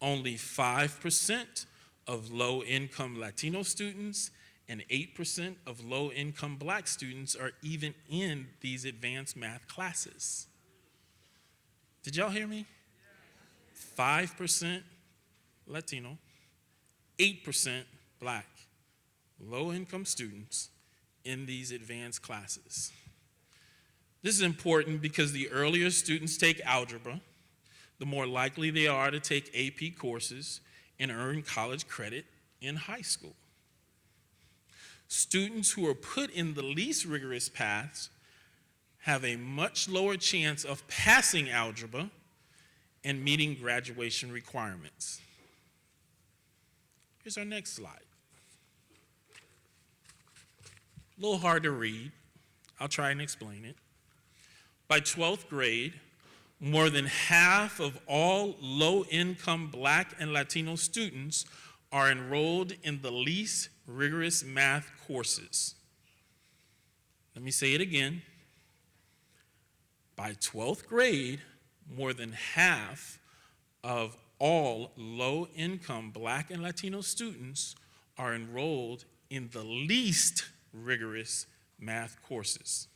Only 5% of low-income Latino students and 8% of low-income Black students are even in these advanced math classes. Did y'all hear me? 5% Latino, 8% Black, low-income students in these advanced classes. This is important because the earlier students take algebra, the more likely they are to take AP courses and earn college credit in high school. Students who are put in the least rigorous paths have a much lower chance of passing algebra and meeting graduation requirements. Here's our next slide. A little hard to read. I'll try and explain it. By 12th grade, more than half of all low-income Black and Latino students are enrolled in the least rigorous math courses. Let me say it again. By 12th grade, more than half of all low-income Black and Latino students are enrolled in the least rigorous math courses.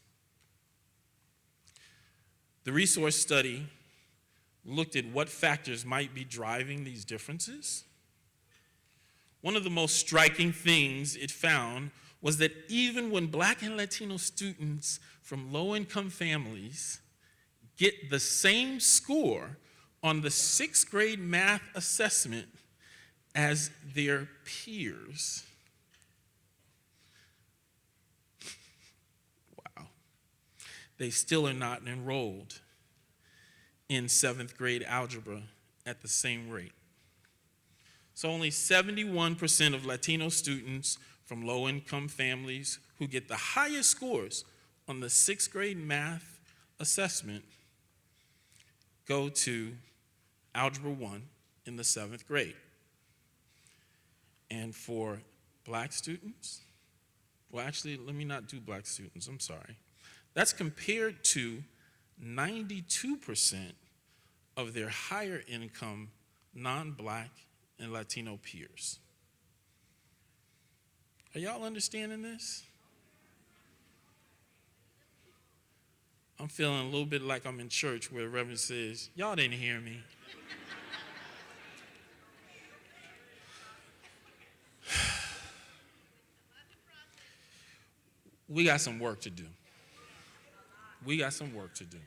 The resource study looked at what factors might be driving these differences. One of the most striking things it found was that even when Black and Latino students from low-income families get the same score on the 6th grade math assessment as their peers, they still are not enrolled in 7th grade algebra at the same rate. So only 71% of Latino students from low-income families who get the highest scores on the 6th grade math assessment go to Algebra 1 in the 7th grade. And for Black students, well, actually, let me not do Black students, I'm sorry. That's compared to 92% of their higher income non-Black and Latino peers. Are y'all understanding this? I'm feeling a little bit like I'm in church where the Reverend says, y'all didn't hear me. We got some work to do. We got some work to do.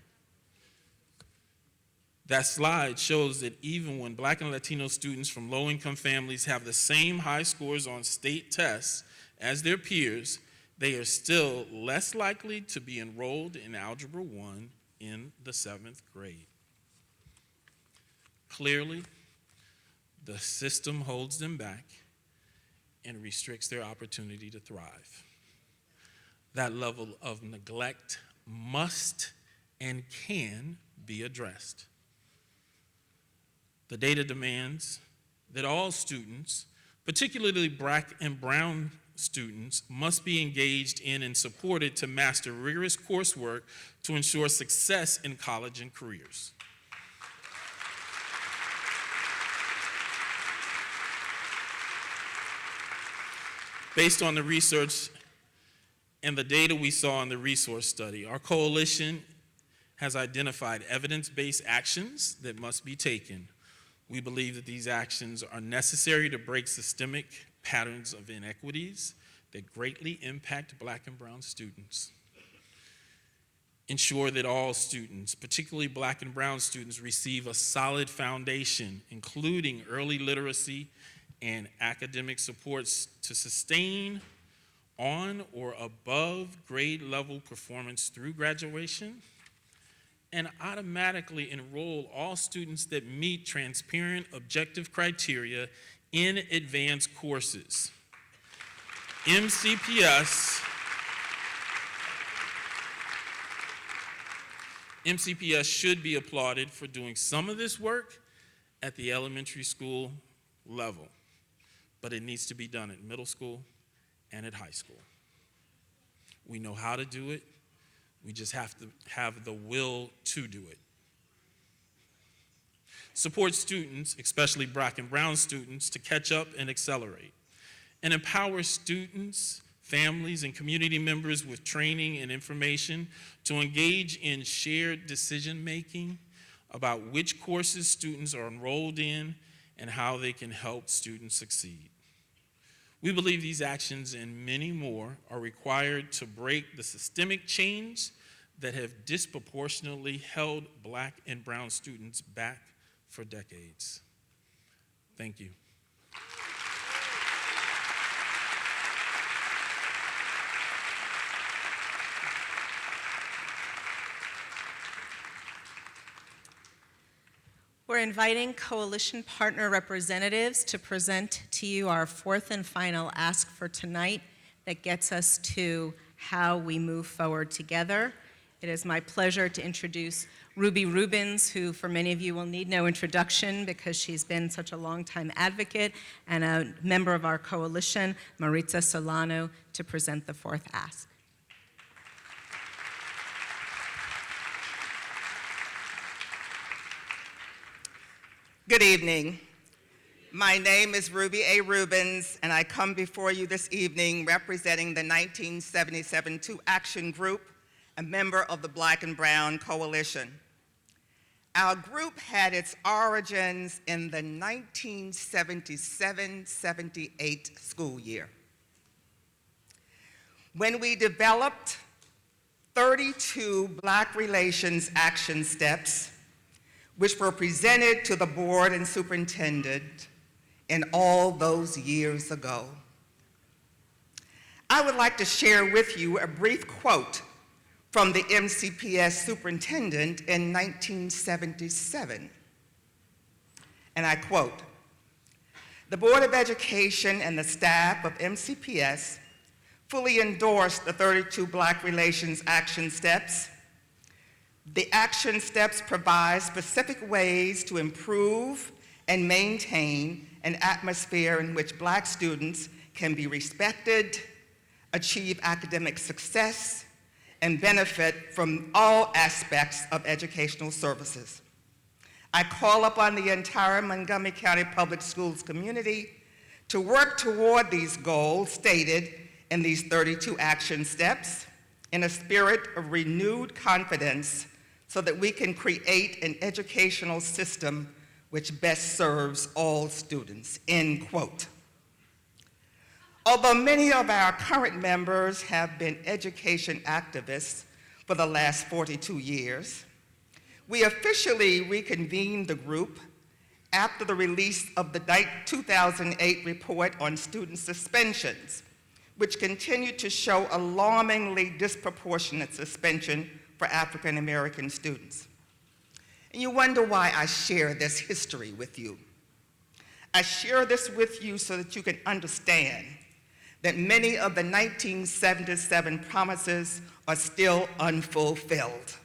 That slide shows that even when Black and Latino students from low-income families have the same high scores on state tests as their peers, they are still less likely to be enrolled in Algebra 1 in the 7th grade. Clearly, the system holds them back and restricts their opportunity to thrive. That level of neglect must and can be addressed. The data demands that all students, particularly Black and brown students, must be engaged in and supported to master rigorous coursework to ensure success in college and careers. Based on the research and the data we saw in the resource study, our coalition has identified evidence-based actions that must be taken. We believe that these actions are necessary to break systemic patterns of inequities that greatly impact Black and brown students. Ensure that all students, particularly Black and brown students, receive a solid foundation, including early literacy and academic supports to sustain on or above grade level performance through graduation, and automatically enroll all students that meet transparent, objective criteria in advanced courses. MCPS should be applauded for doing some of this work at the elementary school level, but it needs to be done at middle school and at high school. We know how to do it. We just have to have the will to do it. Support students, especially Black and brown students, to catch up and accelerate. And empower students, families, and community members with training and information to engage in shared decision-making about which courses students are enrolled in and how they can help students succeed. We believe these actions and many more are required to break the systemic change that have disproportionately held Black and brown students back for decades. Thank you. We're inviting coalition partner representatives to present to you our fourth and final ask for tonight that gets us to how we move forward together. It is my pleasure to introduce Ruby Rubens, who for many of you will need no introduction because she's been such a longtime advocate and a member of our coalition, Maritza Solano, to present the fourth ask. Good evening. My name is Ruby A. Rubens, and I come before you this evening representing the 1977 Two Action Group, a member of the Black and Brown Coalition. Our group had its origins in the 1977-78 school year, when we developed 32 Black Relations action steps, which were presented to the board and superintendent in all those years ago. I would like to share with you a brief quote from the MCPS superintendent in 1977. And I quote, "The Board of Education and the staff of MCPS fully endorsed the 32 Black Relations action steps. The action steps provide specific ways to improve and maintain an atmosphere in which Black students can be respected, achieve academic success, and benefit from all aspects of educational services. I call upon the entire Montgomery County Public Schools community to work toward these goals stated in these 32 action steps in a spirit of renewed confidence so that we can create an educational system which best serves all students," end quote. Although many of our current members have been education activists for the last 42 years, we officially reconvened the group after the release of the 2008 report on student suspensions, which continued to show alarmingly disproportionate suspension for African American students. And you wonder why I share this history with you. I share this with you so that you can understand that many of the 1977 promises are still unfulfilled,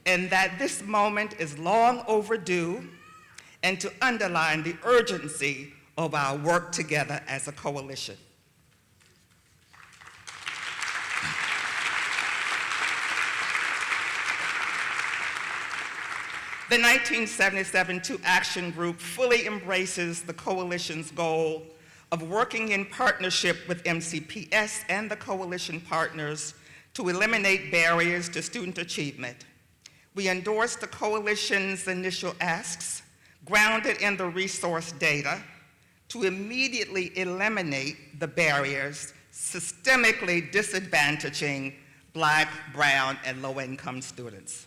and that this moment is long overdue, and to underline the urgency of our work together as a coalition. The 1977 Two Action Group fully embraces the coalition's goal of working in partnership with MCPS and the coalition partners to eliminate barriers to student achievement. We endorse the coalition's initial asks, grounded in the resource data, to immediately eliminate the barriers systemically disadvantaging Black, brown, and low-income students.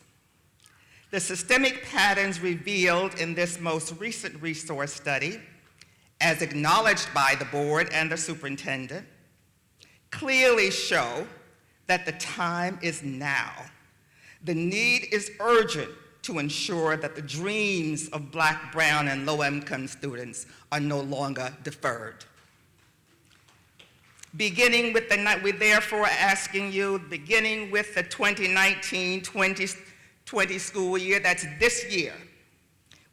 The systemic patterns revealed in this most recent resource study, as acknowledged by the board and the superintendent, clearly show that the time is now. The need is urgent to ensure that the dreams of Black, brown, and low-income students are no longer deferred. We're therefore asking you, beginning with the 2019-2020 school year, that's this year,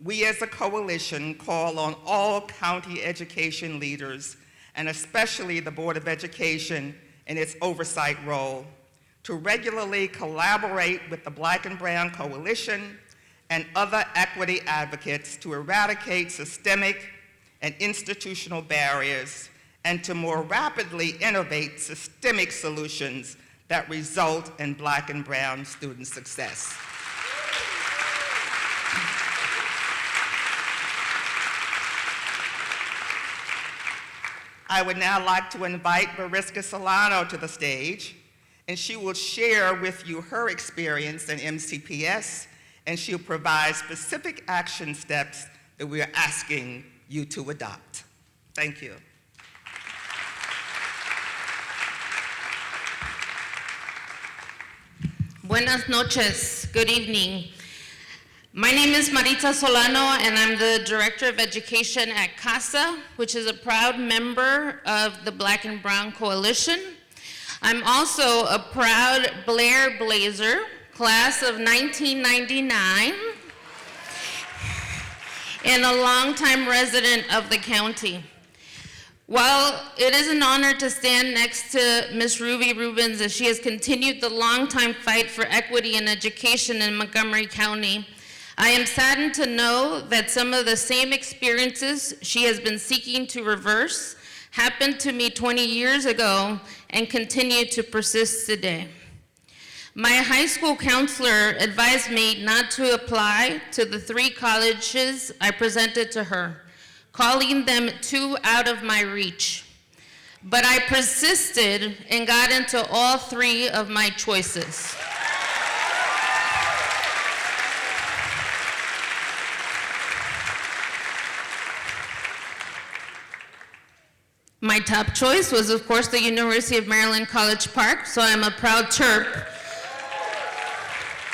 we as a coalition call on all county education leaders, and especially the Board of Education in its oversight role, to regularly collaborate with the Black and Brown Coalition and other equity advocates to eradicate systemic and institutional barriers and to more rapidly innovate systemic solutions that result in Black and brown student success. I would now like to invite Mariska Solano to the stage, and she will share with you her experience in MCPS, and she'll provide specific action steps that we are asking you to adopt. Thank you. Buenas noches, good evening. My name is Maritza Solano, and I'm the Director of Education at CASA, which is a proud member of the Black and Brown Coalition. I'm also a proud Blair Blazer, class of 1999, and a longtime resident of the county. While it is an honor to stand next to Ms. Ruby Rubens as she has continued the longtime fight for equity in education in Montgomery County, I am saddened to know that some of the same experiences she has been seeking to reverse happened to me 20 years ago and continue to persist today. My high school counselor advised me not to apply to the 3 colleges I presented to her, calling them too out of my reach. But I persisted and got into all 3 of my choices. My top choice was, of course, the University of Maryland College Park, so I'm a proud Terp,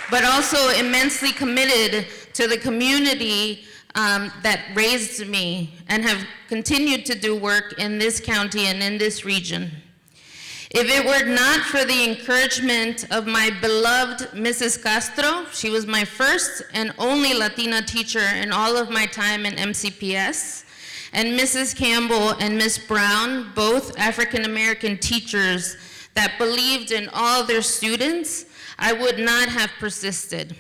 but also immensely committed to the community that raised me and have continued to do work in this county and in this region. If it were not for the encouragement of my beloved Mrs. Castro, she was my first and only Latina teacher in all of my time in MCPS, and Mrs. Campbell and Ms. Brown, both African-American teachers that believed in all their students, I would not have persisted.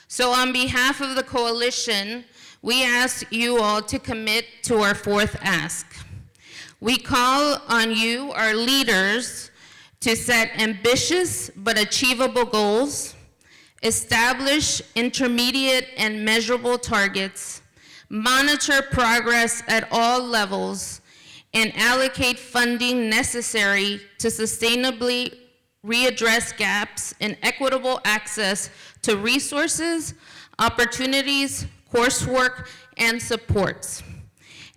So on behalf of the coalition, we ask you all to commit to our 4th ask. We call on you, our leaders, to set ambitious but achievable goals, establish intermediate and measurable targets, monitor progress at all levels, and allocate funding necessary to sustainably readdress gaps in equitable access to resources, opportunities, coursework, and supports.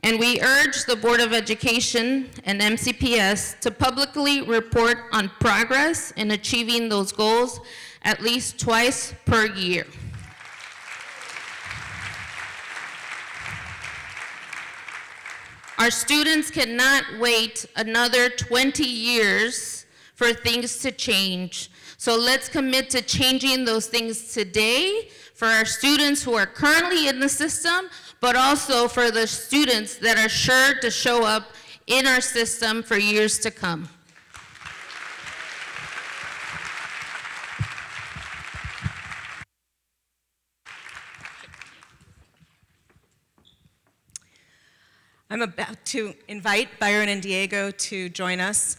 And we urge the Board of Education and MCPS to publicly report on progress in achieving those goals at least twice per year. Our students cannot wait another 20 years for things to change. So let's commit to changing those things today for our students who are currently in the system, but also for the students that are sure to show up in our system for years to come. I'm about to invite Byron and Diego to join us.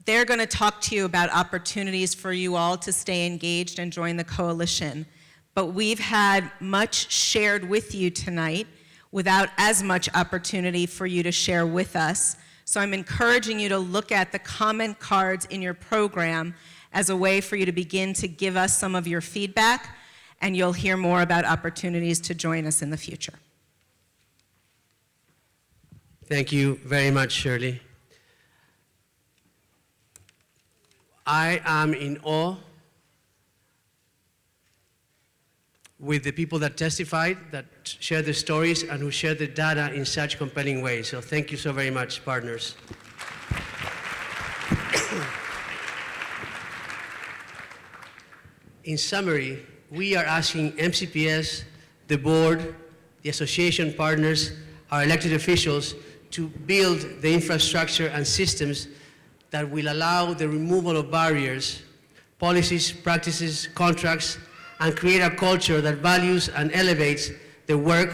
They're going to talk to you about opportunities for you all to stay engaged and join the coalition. But we've had much shared with you tonight without as much opportunity for you to share with us. So I'm encouraging you to look at the comment cards in your program as a way for you to begin to give us some of your feedback, and you'll hear more about opportunities to join us in the future. Thank you very much, Shirley. I am in awe with the people that testified, that shared their stories, and who shared the data in such compelling ways. So thank you so very much, partners. In summary, we are asking MCPS, the board, the association partners, our elected officials to build the infrastructure and systems that will allow the removal of barriers, policies, practices, contracts, and create a culture that values and elevates the work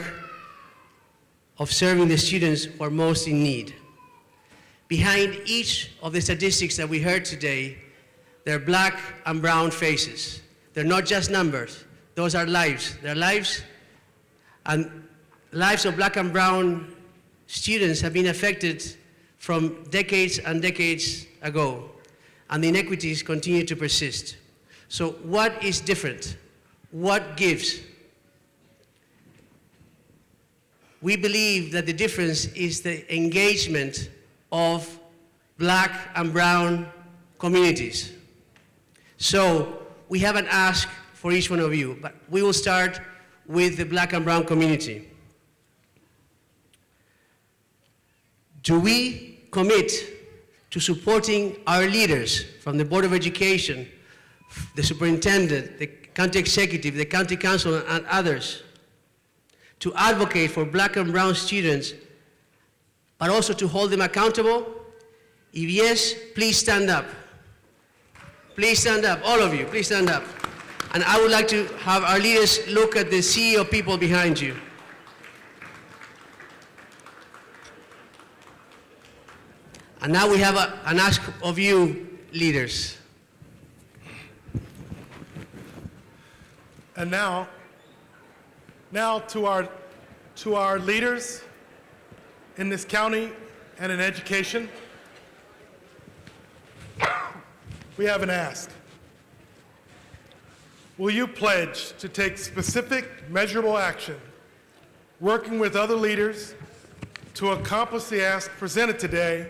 of serving the students who are most in need. Behind each of the statistics that we heard today, there are black and brown faces. They're not just numbers, those are lives. They're lives, and lives of black and brown students have been affected from decades and decades ago, and the inequities continue to persist. So what is different? What gives? We believe that the difference is the engagement of black and brown communities. So we have an ask for each one of you, but we will start with the black and brown community. Do we commit to supporting our leaders from the Board of Education, the superintendent, the county executive, the county council, and others, to advocate for black and brown students, but also to hold them accountable? If yes, please stand up. Please stand up, all of you, please stand up. And I would like to have our leaders look at the sea of people behind you. And now we have an ask of you, leaders. And now to our leaders in this county and in education, we have an ask. Will you pledge to take specific, measurable action, working with other leaders to accomplish the ask presented today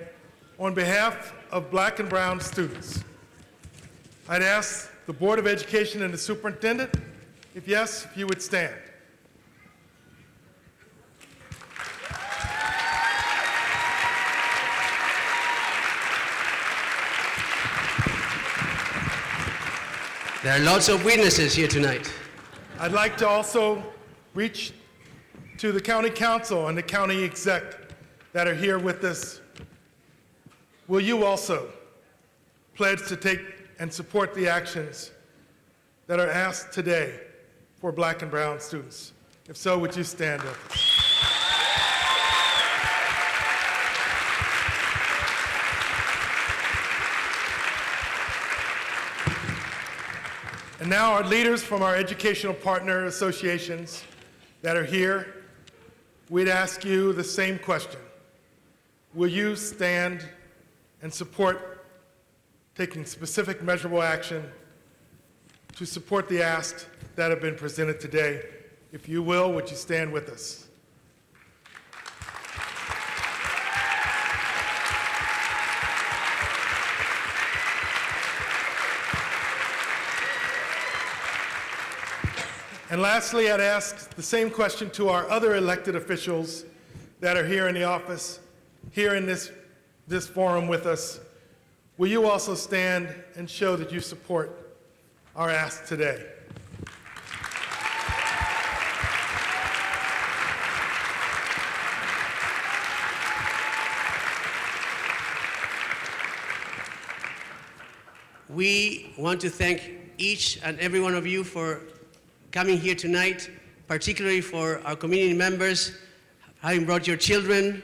on behalf of black and brown students? I'd ask the Board of Education and the superintendent, if yes, if you would stand. There are lots of witnesses here tonight. I'd like to also reach to the county council and the county exec that are here with us. Will you also pledge to take and support the actions that are asked today for black and brown students? If so, would you stand up? And now our leaders from our educational partner associations that are here, we'd ask you the same question. Will you stand and support taking specific measurable action to support the asks that have been presented today? If you will, would you stand with us? And lastly, I'd ask the same question to our other elected officials that are here in the office, here in this forum with us. Will you also stand and show that you support our ask today? We want to thank each and every one of you for coming here tonight, particularly for our community members, having brought your children,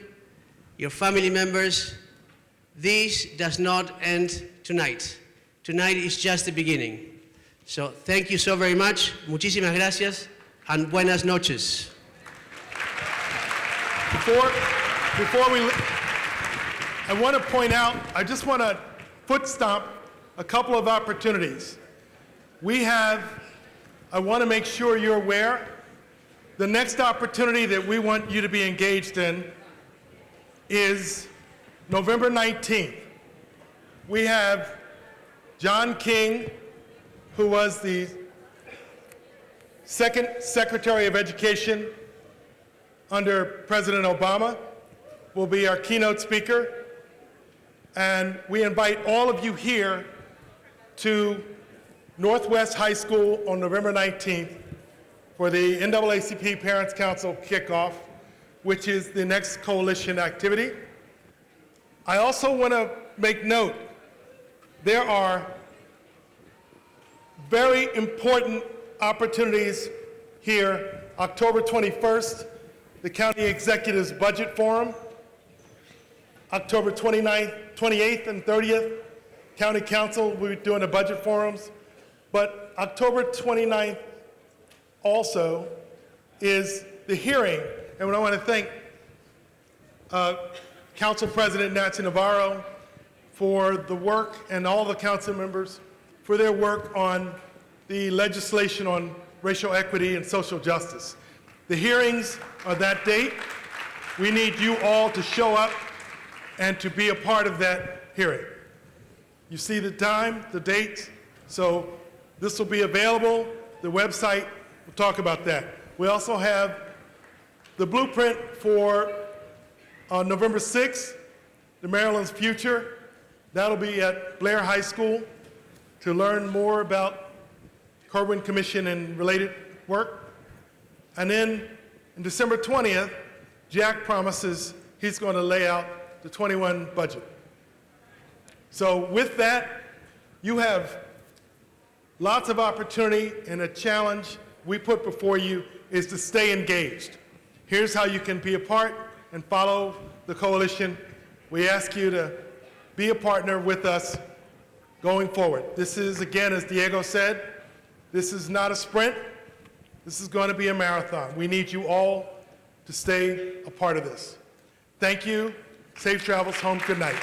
your family members. This does not end tonight. Tonight is just the beginning. So thank you so very much. Muchísimas gracias and buenas noches. I want to point out, I just want to foot stomp a couple of opportunities. I want to make sure you're aware, the next opportunity that we want you to be engaged in is November 19th. We have John King, who was the second Secretary of Education under President Obama, will be our keynote speaker. And we invite all of you here to Northwest High School on November 19th for the NAACP Parents Council kickoff, which is the next coalition activity. I also want to make note, there are very important opportunities here. October 21st, the County Executives Budget Forum. October 28th and 30th, County Council will be doing the budget forums. But October 29th also is the hearing, and I want to thank Council President Nancy Navarro for the work, and all the council members for their work on the legislation on racial equity and social justice. The hearings are that date. We need you all to show up and to be a part of that hearing. You see the time, the date, so this will be available, the website, we'll talk about that. We also have the blueprint for November 6th, the Maryland's Future, That'll be at Blair High School to learn more about Corwin Commission and related work. And then on December 20th, Jack promises he's going to lay out the 21 budget. So with that, you have lots of opportunity, and a challenge we put before you is to stay engaged. Here's how you can be a part and follow the coalition. We ask you to be a partner with us going forward. This is, again, as Diego said, this is not a sprint. This is going to be a marathon. We need you all to stay a part of this. Thank you. Safe travels home. Good night.